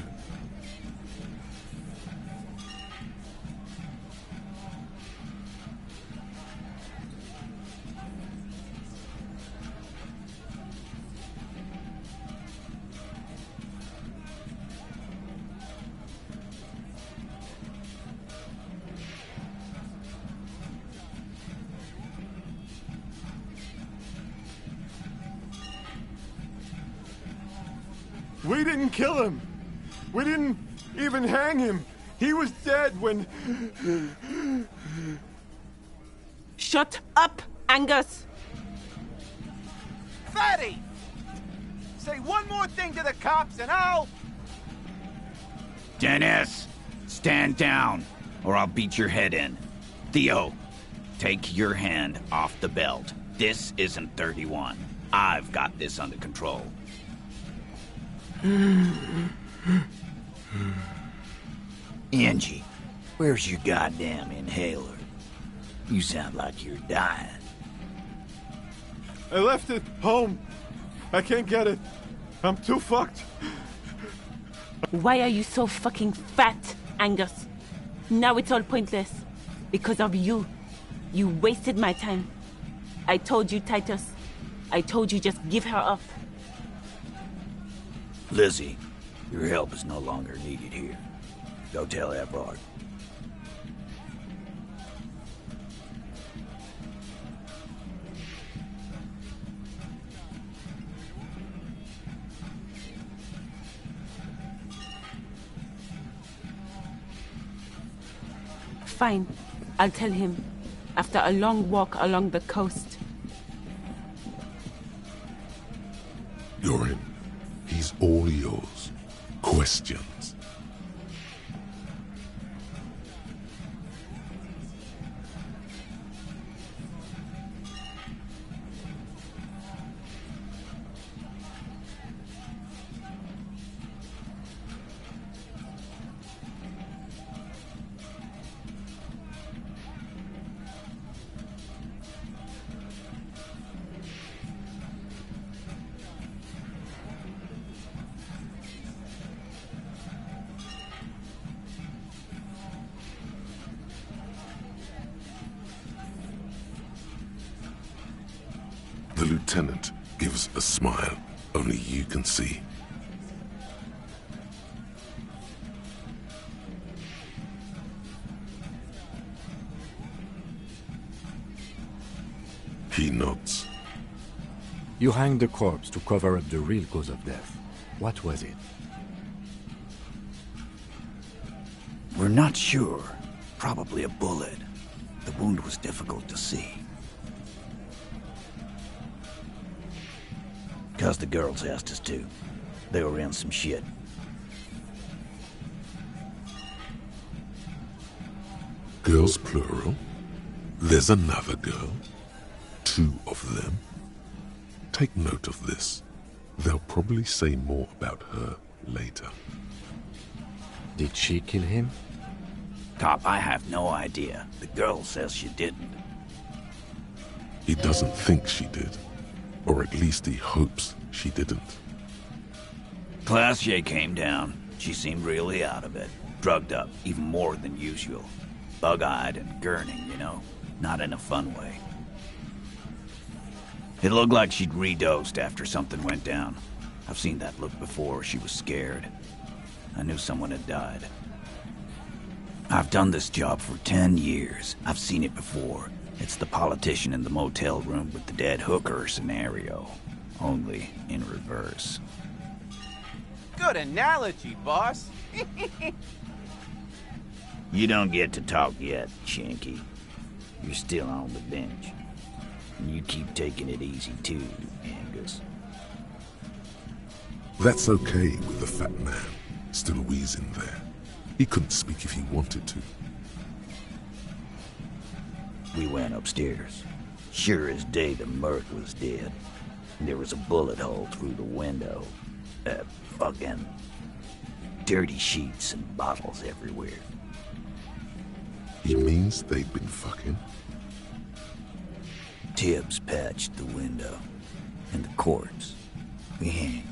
Speaker 10: We didn't kill him. We didn't even hang him. He was dead when...
Speaker 7: Shut up, Angus!
Speaker 9: Fatty! Say one more thing to the cops and I'll...
Speaker 6: Dennis, stand down, or I'll beat your head in. Theo, take your hand off the belt. This isn't 31. I've got this under control. Angie, where's your goddamn inhaler? You sound like you're dying.
Speaker 10: I left it home. I can't get it. I'm too fucked.
Speaker 7: Why are you so fucking fat, Angus? Now it's all pointless. Because of you. You wasted my time. I told you, Titus. I told you just give her up.
Speaker 6: Lizzie, your help is no longer needed here. Go tell Everard.
Speaker 7: Fine. I'll tell him. After a long walk along the coast.
Speaker 1: You're in. He's all yours. Questions? The lieutenant gives a smile only you can see. He nods.
Speaker 3: You hanged the corpse to cover up the real cause of death. What was it?
Speaker 6: We're not sure. Probably a bullet. The wound was difficult to see. Cause the girls asked us to. They were in some shit.
Speaker 1: Girls plural? There's another girl? 2 of them? Take note of this. They'll probably say more about her later.
Speaker 3: Did she kill him?
Speaker 6: Cop, I have no idea. The girl says she didn't.
Speaker 1: He doesn't think she did. Or at least he hopes she didn't.
Speaker 6: Classier came down. She seemed really out of it. Drugged up, even more than usual. Bug-eyed and gurning, you know? Not in a fun way. It looked like she'd redosed after something went down. I've seen that look before. She was scared. I knew someone had died. I've done this job for 10 years. I've seen it before. It's the politician in the motel room with the dead hooker scenario. Only in reverse.
Speaker 9: Good analogy, boss.
Speaker 6: You don't get to talk yet, Shanky. You're still on the bench. And you keep taking it easy too, Angus.
Speaker 1: That's okay with the fat man still wheezing there. He couldn't speak if he wanted to.
Speaker 6: We went upstairs. Sure as day the Merc was dead. There was a bullet hole through the window. Fucking dirty sheets and bottles everywhere.
Speaker 1: He means they'd been fucking?
Speaker 6: Tibbs patched the window. And the corpse. We hanged.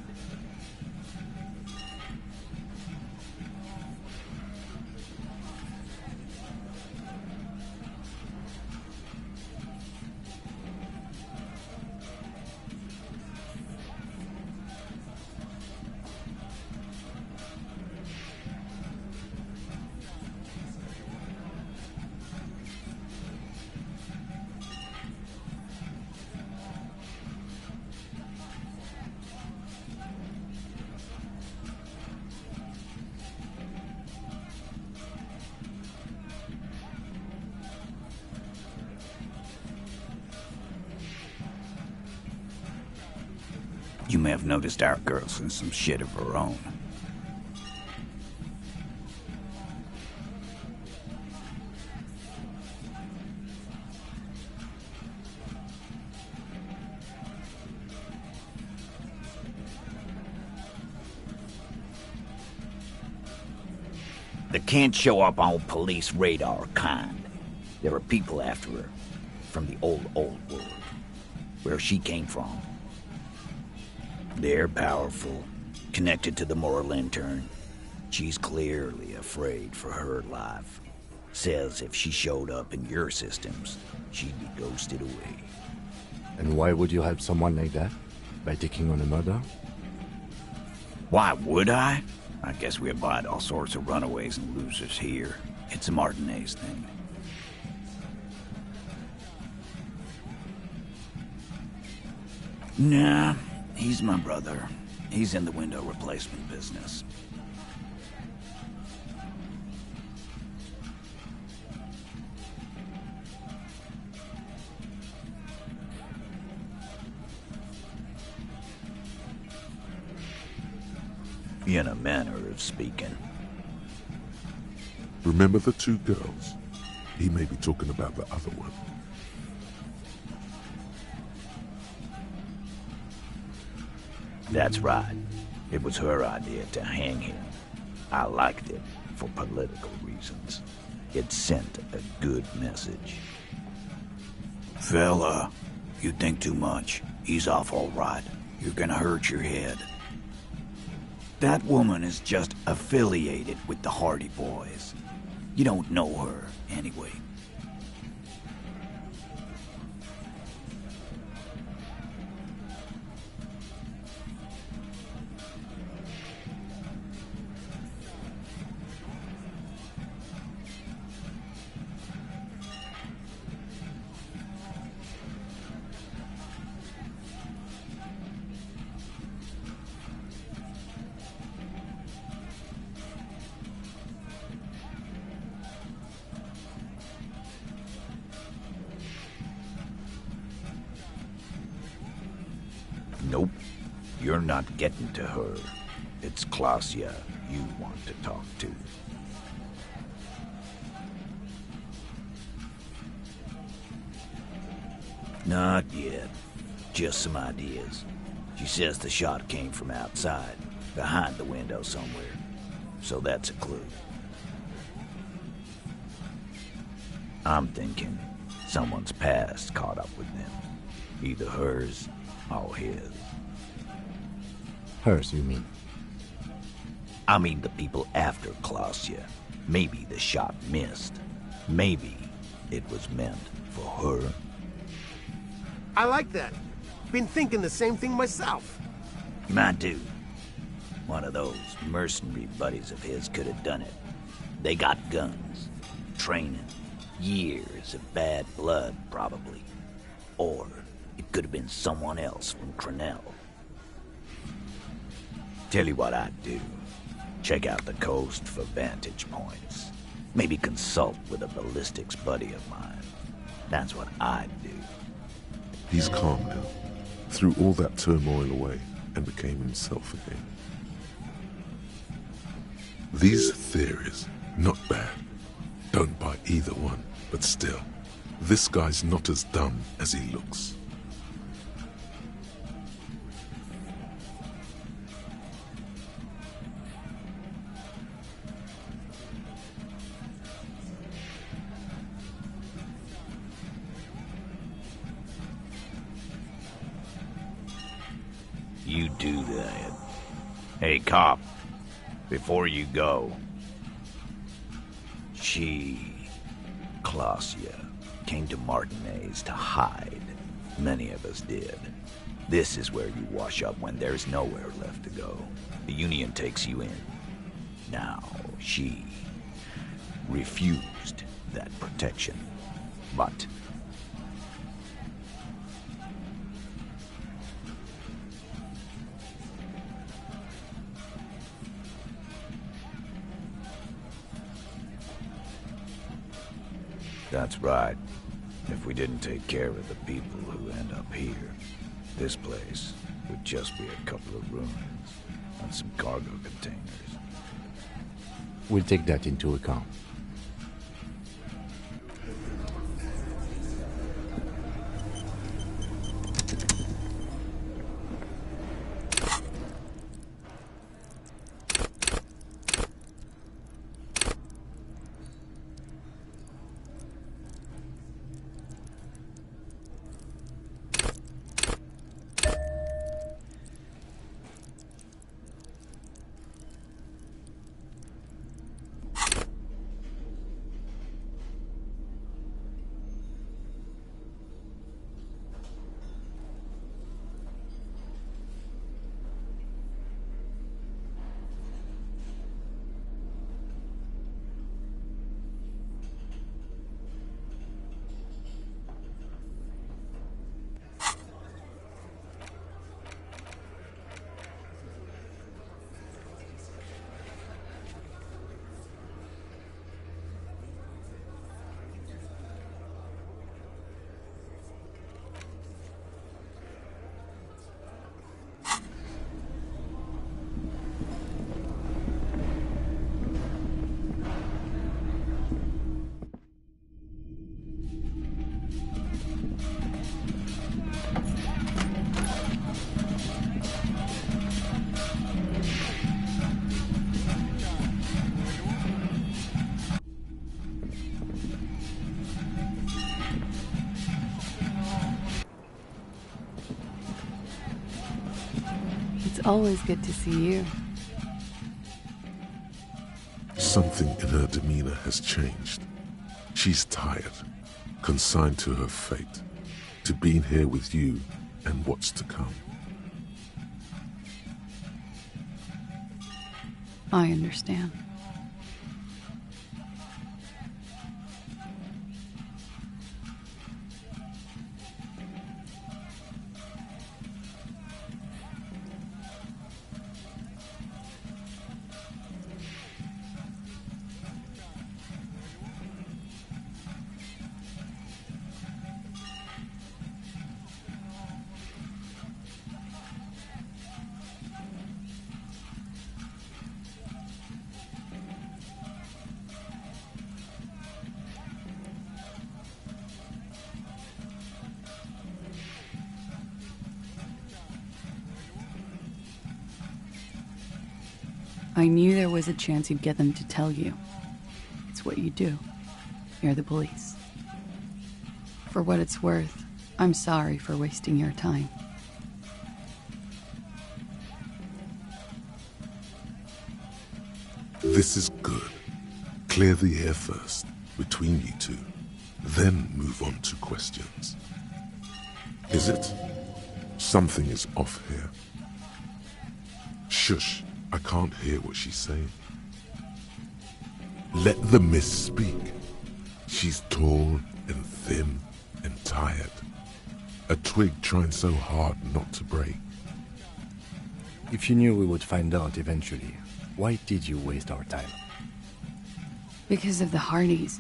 Speaker 6: You may have noticed our girl's in some shit of her own. They can't show up on police radar kind. There are people after her from the old world, where she came from. They're powerful, connected to the moral intern. She's clearly afraid for her life. Says if she showed up in your systems, she'd be ghosted away.
Speaker 3: And why would you help someone like that? By taking on a murder?
Speaker 6: Why would I? I guess we abide all sorts of runaways and losers here. It's a Martinez thing. Nah. He's my brother. He's in the window replacement business. In a manner of speaking.
Speaker 1: Remember the two girls? He may be talking about the other one.
Speaker 6: That's right. It was her idea to hang him. I liked it for political reasons. It sent a good message. Fella, you think too much. He's off all right. You're gonna hurt your head. That woman is just affiliated with the Hardy Boys. You don't know her, anyway. Nope. You're not getting to her. It's Klasia you want to talk to. Not yet. Just some ideas. She says the shot came from outside, behind the window somewhere. So that's a clue. I'm thinking someone's past caught up with them. Either hers or his.
Speaker 3: Hers, you mean?
Speaker 6: I mean the people after Klausya. Maybe the shot missed. Maybe it was meant for her.
Speaker 11: I like that. Been thinking the same thing myself.
Speaker 6: My dude. One of those mercenary buddies of his could have done it. They got guns, training, years of bad blood, probably. Or it could have been someone else from Crenell. Tell you what I'd do. Check out the coast for vantage points. Maybe consult with a ballistics buddy of mine. That's what I'd do.
Speaker 1: He's calm now, threw all that turmoil away and became himself again. These theories, not bad. Don't buy either one, but still, this guy's not as dumb as he looks.
Speaker 6: You do that. Hey, cop, before you go, Klausya, came to Martinez to hide. Many of us did. This is where you wash up when there's nowhere left to go. The Union takes you in. Now, she refused that protection, but that's right. If we didn't take care of the people who end up here, this place would just be a couple of ruins and some cargo containers.
Speaker 3: We'll take that into account.
Speaker 13: It's always good to see you.
Speaker 1: Something in her demeanor has changed. She's tired, consigned to her fate, to being here with you and what's to come.
Speaker 13: I understand. I knew there was a chance you'd get them to tell you. It's what you do. You're the police. For what it's worth, I'm sorry for wasting your time.
Speaker 1: This is good. Clear the air first, between you two. Then move on to questions. Is it? Something is off here. Shush, I can't hear what she's saying. Let the miss speak. She's tall and thin and tired. A twig trying so hard not to break.
Speaker 3: If you knew we would find out eventually, why did you waste our time?
Speaker 13: Because of the Hardys.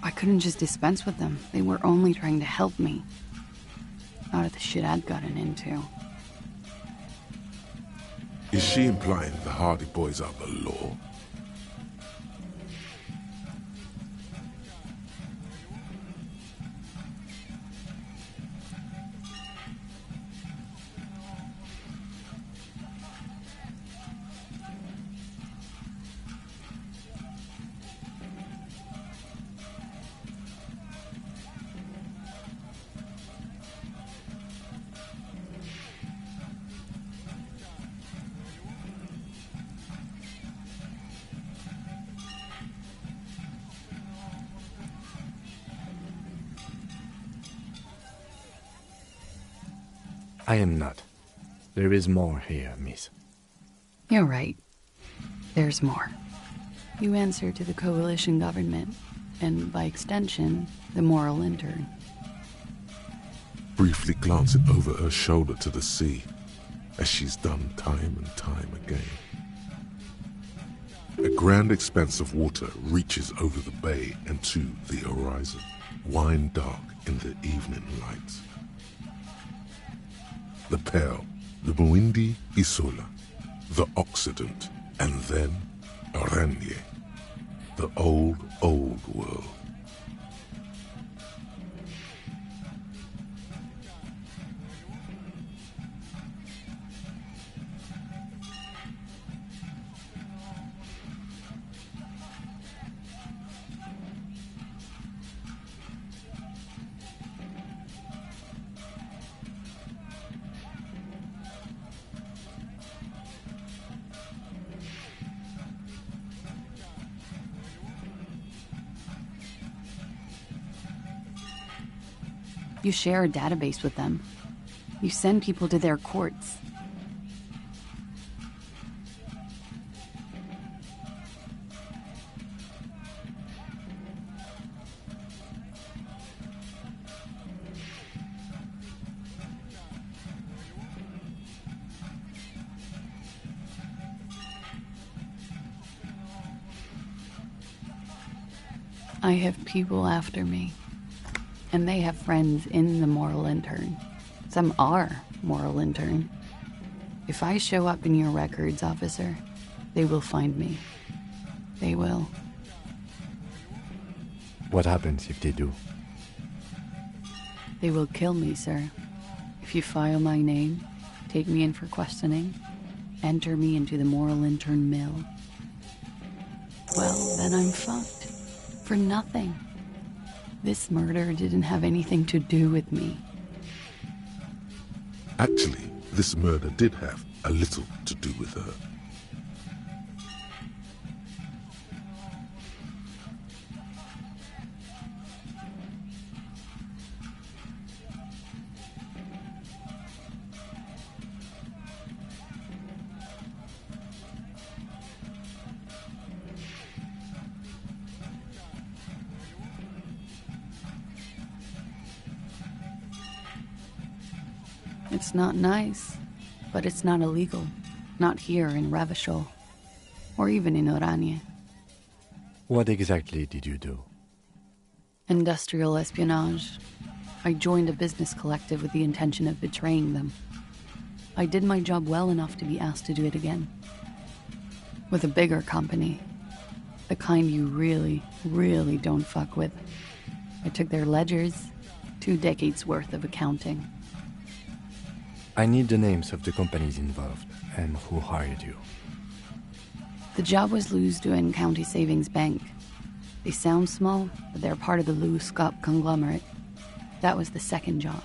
Speaker 13: I couldn't just dispense with them. They were only trying to help me. Out of the shit I'd gotten into.
Speaker 1: Is she implying the Hardy Boys are the law?
Speaker 3: I am not. There is more here, miss.
Speaker 13: You're right. There's more. You answer to the coalition government, and by extension, the moral intern.
Speaker 1: Briefly glancing over her shoulder to the sea, as she's done time and time again. A grand expanse of water reaches over the bay and to the horizon, wine dark in the evening light. The Pearl, the Muindi Isola, the Occident, and then Aranye, the old world.
Speaker 13: You share a database with them. You send people to their courts. I have people after me. And they have friends in the moral intern. Some are moral intern. If I show up in your records, officer, they will find me. They will.
Speaker 3: What happens if they do?
Speaker 13: They will kill me, sir. If you file my name, take me in for questioning, enter me into the moral intern mill. Well, then I'm fucked. For nothing. This murder didn't have anything to do with me.
Speaker 1: Actually, this murder did have a little to do with her.
Speaker 13: It's not nice, but it's not illegal. Not here in Ravishol, or even in Oranje.
Speaker 3: What exactly did you do?
Speaker 13: Industrial espionage. I joined a business collective with the intention of betraying them. I did my job well enough to be asked to do it again. With a bigger company. The kind you really, really don't fuck with. I took their ledgers, 2 decades worth of accounting.
Speaker 3: I need the names of the companies involved and who hired you.
Speaker 13: The job was Lewsdoen County Savings Bank. They sound small, but they're part of the Lewis Scott conglomerate. That was the second job.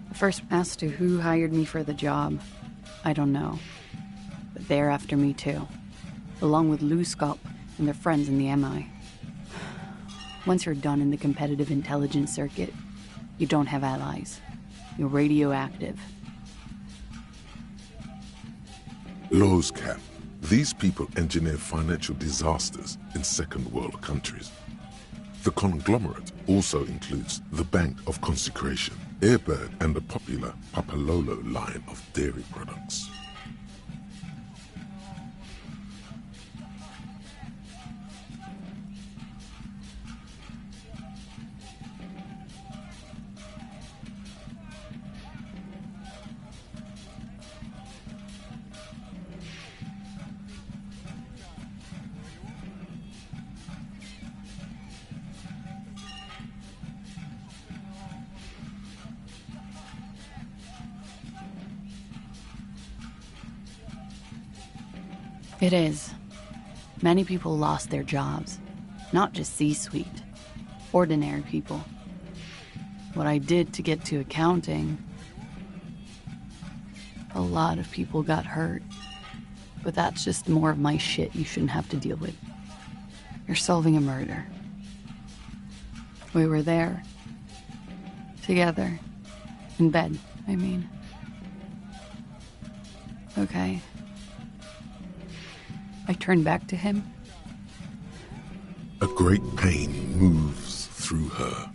Speaker 13: The first, as to who hired me for the job, I don't know. But they're after me too, along with Lou Scop and their friends in the MI. Once you're done in the competitive intelligence circuit, you don't have allies. You're radioactive.
Speaker 1: Lowe's Cap. These people engineer financial disasters in second world countries. The conglomerate also includes the Bank of Consecration, Airbird, and the popular Papalolo line of dairy products.
Speaker 13: It is. Many people lost their jobs. Not just C-suite. Ordinary people. What I did to get to accounting... A lot of people got hurt. But that's just more of my shit you shouldn't have to deal with. You're solving a murder. We were there. Together. In bed, I mean. Okay. I turned back to him.
Speaker 1: A great pain moves through her,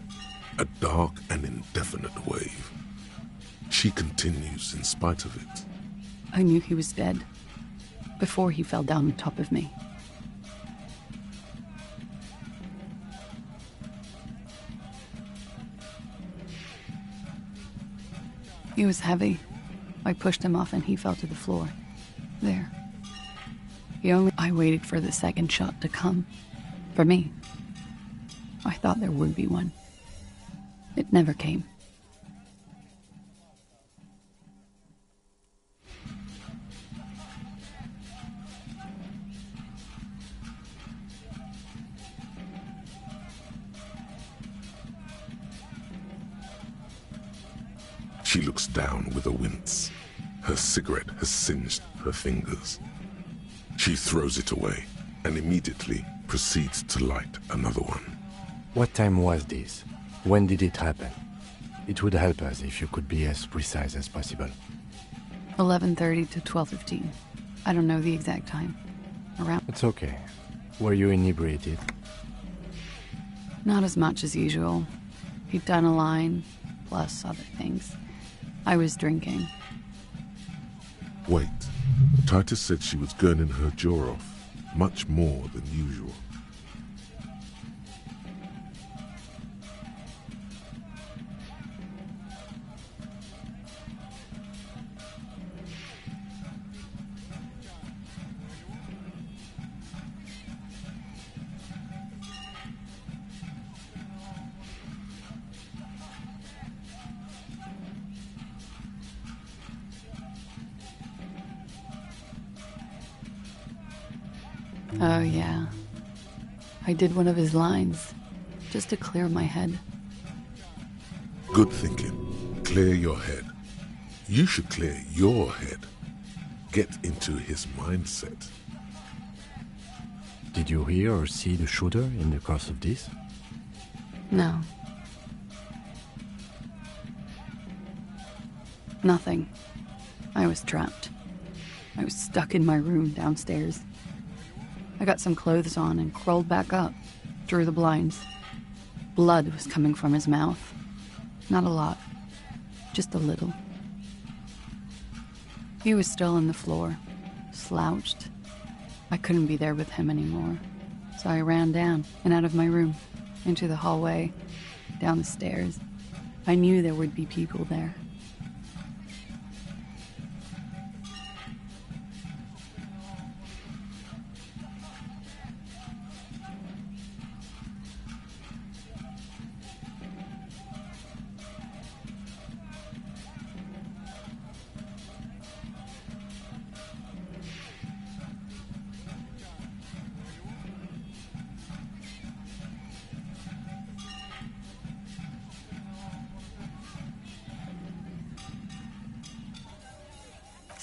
Speaker 1: a dark and indefinite wave. She continues in spite of it.
Speaker 13: I knew he was dead before he fell down on top of me. He was heavy. I pushed him off and he fell to the floor. There. I waited for the second shot to come. For me. I thought there would be one. It never came.
Speaker 1: She looks down with a wince. Her cigarette has singed her fingers. She throws it away and immediately proceeds to light another one.
Speaker 3: What time was this? When did it happen? It would help us if you could be as precise as possible.
Speaker 13: 11:30 to 12:15. I don't know the exact time. Around.
Speaker 3: It's okay. Were you inebriated?
Speaker 13: Not as much as usual. He'd done a line, plus other things. I was drinking.
Speaker 1: Wait. Titus said she was gurning her jaw off, much more than usual.
Speaker 13: Oh, yeah. I did one of his lines, just to clear my head.
Speaker 1: Good thinking. Clear your head. You should clear your head. Get into his mindset.
Speaker 3: Did you hear or see the shooter in the course of this?
Speaker 13: No. Nothing. I was trapped. I was stuck in my room downstairs. I got some clothes on and crawled back up, drew the blinds. Blood was coming from his mouth. Not a lot, just a little. He was still on the floor, slouched. I couldn't be there with him anymore, so I ran down and out of my room, into the hallway, down the stairs. I knew there would be people there.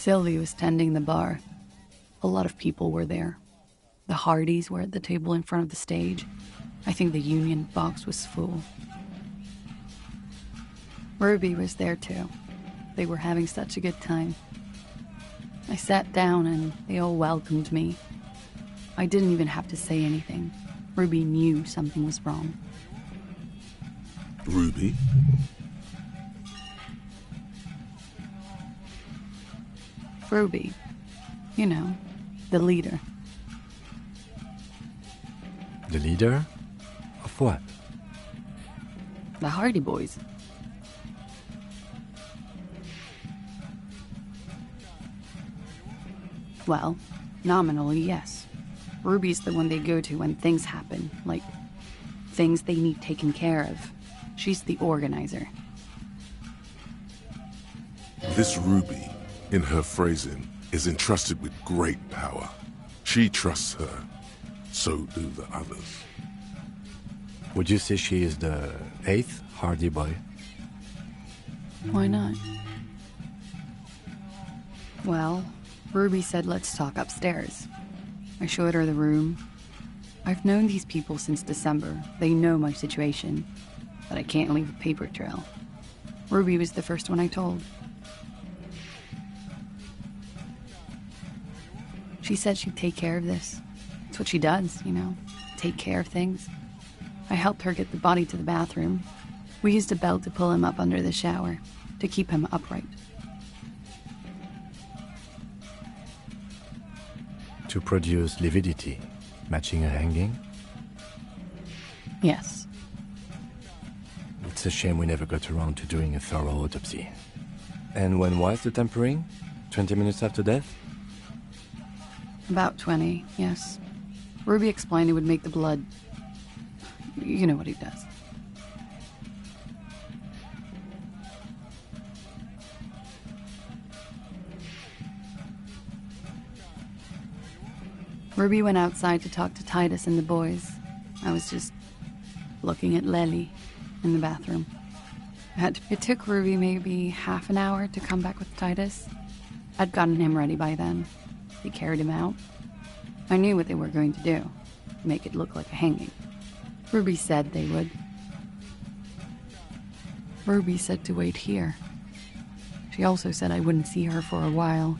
Speaker 13: Sylvie was tending the bar. A lot of people were there. The Hardys were at the table in front of the stage. I think the Union box was full. Ruby was there too. They were having such a good time. I sat down and they all welcomed me. I didn't even have to say anything. Ruby knew something was wrong.
Speaker 1: Ruby?
Speaker 13: Ruby. You know, the leader.
Speaker 3: The leader? Of what?
Speaker 13: The Hardy Boys. Well, nominally, yes. Ruby's the one they go to when things happen, like things they need taken care of. She's the organizer.
Speaker 1: This Ruby, in her phrasing, is entrusted with great power. She trusts her. So do the others.
Speaker 3: Would you say she is the 8th Hardy Boy?
Speaker 13: Why not? Well, Ruby said let's talk upstairs. I showed her the room. I've known these people since December. They know my situation, but I can't leave a paper trail. Ruby was the first one I told. She said she'd take care of this. It's what she does, you know, take care of things. I helped her get the body to the bathroom. We used a belt to pull him up under the shower, to keep him upright.
Speaker 3: To produce lividity, matching a hanging?
Speaker 13: Yes.
Speaker 3: It's a shame we never got around to doing a thorough autopsy. And when was the tampering? 20 minutes after death?
Speaker 13: About 20, yes. Ruby explained it would make the blood... You know what he does. Ruby went outside to talk to Titus and the boys. I was just looking at Lely in the bathroom. It took Ruby maybe half an hour to come back with Titus. I'd gotten him ready by then. They carried him out. I knew what they were going to do. Make it look like a hanging. Ruby said they would. Ruby said to wait here. She also said I wouldn't see her for a while.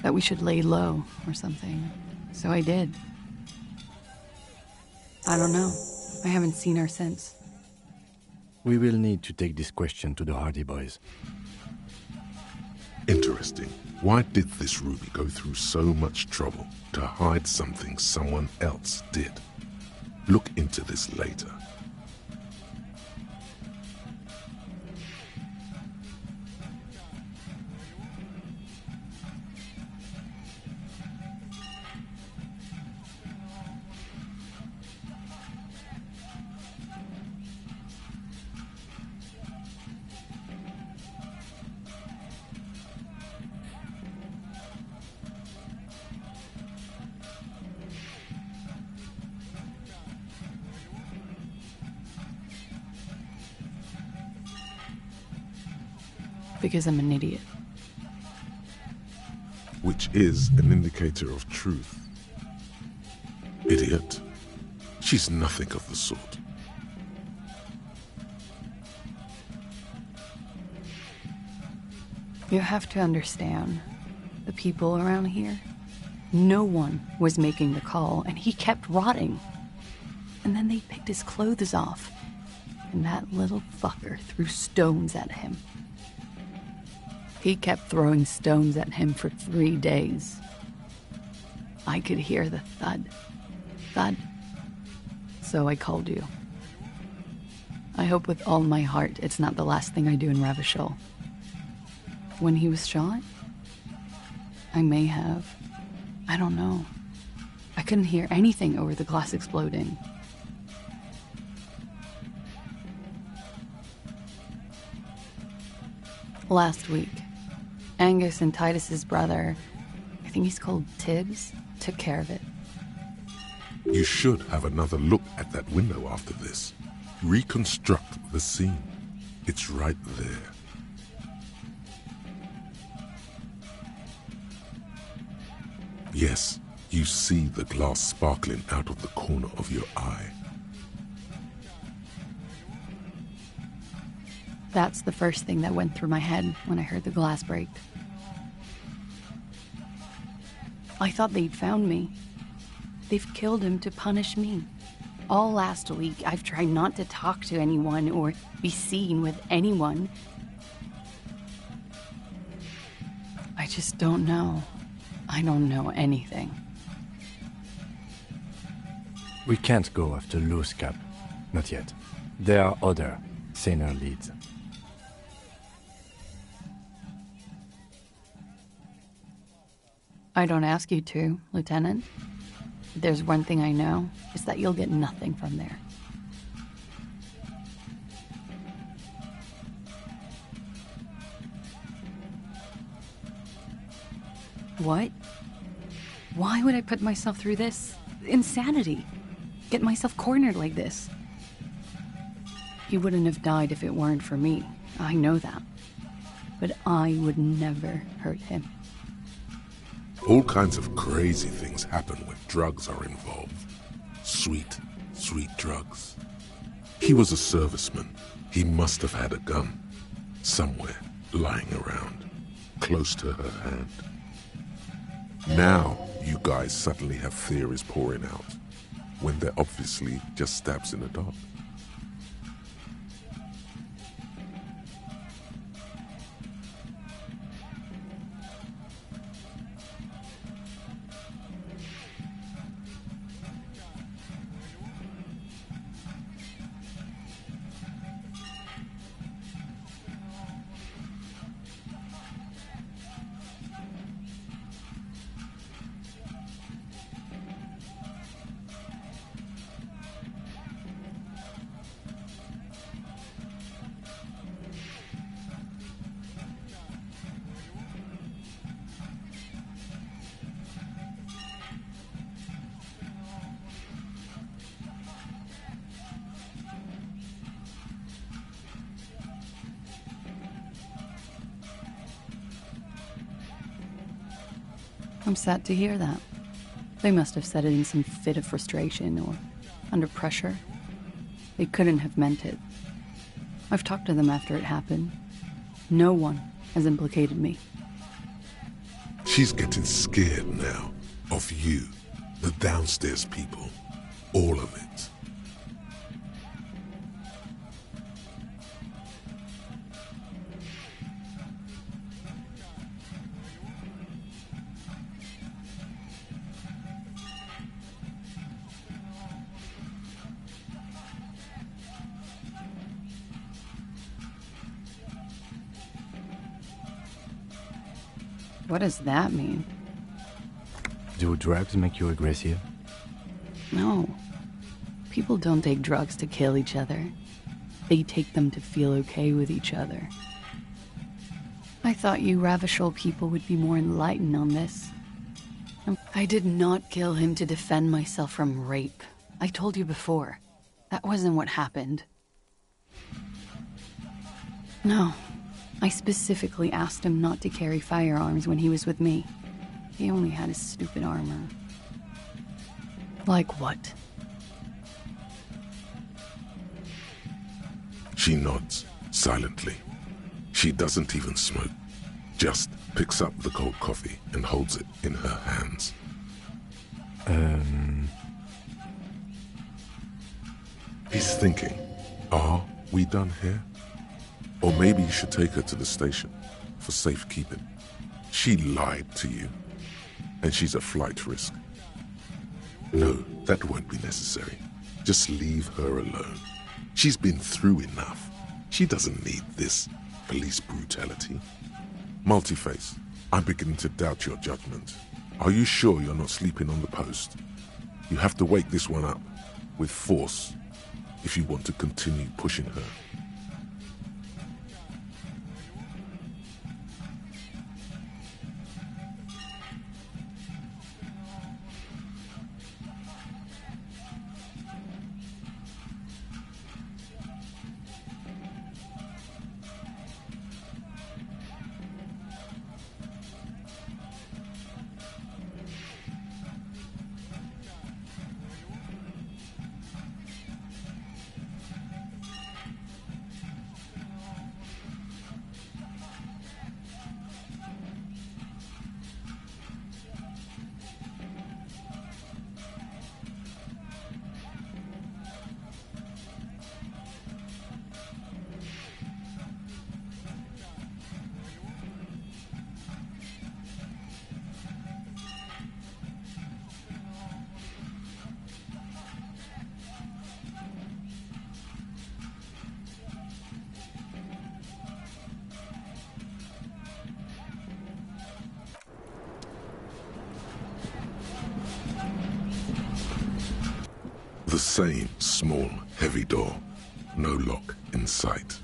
Speaker 13: That we should lay low or something. So I did. I don't know. I haven't seen her since.
Speaker 3: We will need to take this question to the Hardy Boys.
Speaker 1: Interesting. Why did this Ruby go through so much trouble to hide something someone else did? Look into this later.
Speaker 13: Because I'm an idiot.
Speaker 1: Which is an indicator of truth. Idiot. She's nothing of the sort.
Speaker 13: You have to understand, the people around here, no one was making the call, and he kept rotting. And then they picked his clothes off, and that little fucker threw stones at him. He kept throwing stones at him for 3 days. I could hear the thud. Thud. So I called you. I hope with all my heart it's not the last thing I do in Ravachol. When he was shot, I may have. I don't know. I couldn't hear anything over the glass exploding. Last week, Angus and Titus's brother, I think he's called Tibbs, took care of it.
Speaker 1: You should have another look at that window after this. Reconstruct the scene. It's right there. Yes, you see the glass sparkling out of the corner of your eye.
Speaker 13: That's the first thing that went through my head when I heard the glass break. I thought they'd found me. They've killed him to punish me. All last week, I've tried not to talk to anyone or be seen with anyone. I just don't know. I don't know anything.
Speaker 3: We can't go after Loose Cap. Not yet. There are other, saner leads.
Speaker 13: I don't ask you to, Lieutenant. If there's one thing I know, it's that you'll get nothing from there. What? Why would I put myself through this? Insanity. Get myself cornered like this. He wouldn't have died if it weren't for me. I know that. But I would never hurt him.
Speaker 1: All kinds of crazy things happen when drugs are involved. Sweet, sweet drugs. He was a serviceman. He must have had a gun. Somewhere, lying around, close to her hand. Now, you guys suddenly have theories pouring out, when they're obviously just stabs in the dark.
Speaker 13: I'm sad to hear that. They must have said it in some fit of frustration or under pressure. They couldn't have meant it. I've talked to them after it happened. No one has implicated me.
Speaker 1: She's getting scared now of you, the downstairs people, all of it.
Speaker 13: What does that mean?
Speaker 3: Do drugs make you aggressive?
Speaker 13: No. People don't take drugs to kill each other. They take them to feel okay with each other. I thought you Ravishol people would be more enlightened on this. I did not kill him to defend myself from rape. I told you before. That wasn't what happened. No. I specifically asked him not to carry firearms when he was with me. He only had his stupid armor. Like what?
Speaker 1: She nods, silently. She doesn't even smoke. Just picks up the cold coffee and holds it in her hands. He's thinking, are we done here? Or maybe you should take her to the station for safekeeping. She lied to you, and she's a flight risk. No, that won't be necessary. Just leave her alone. She's been through enough. She doesn't need this police brutality. Multiface, I'm beginning to doubt your judgment. Are you sure you're not sleeping on the post? You have to wake this one up, with force, if you want to continue pushing her. The same small, heavy door. No lock in sight.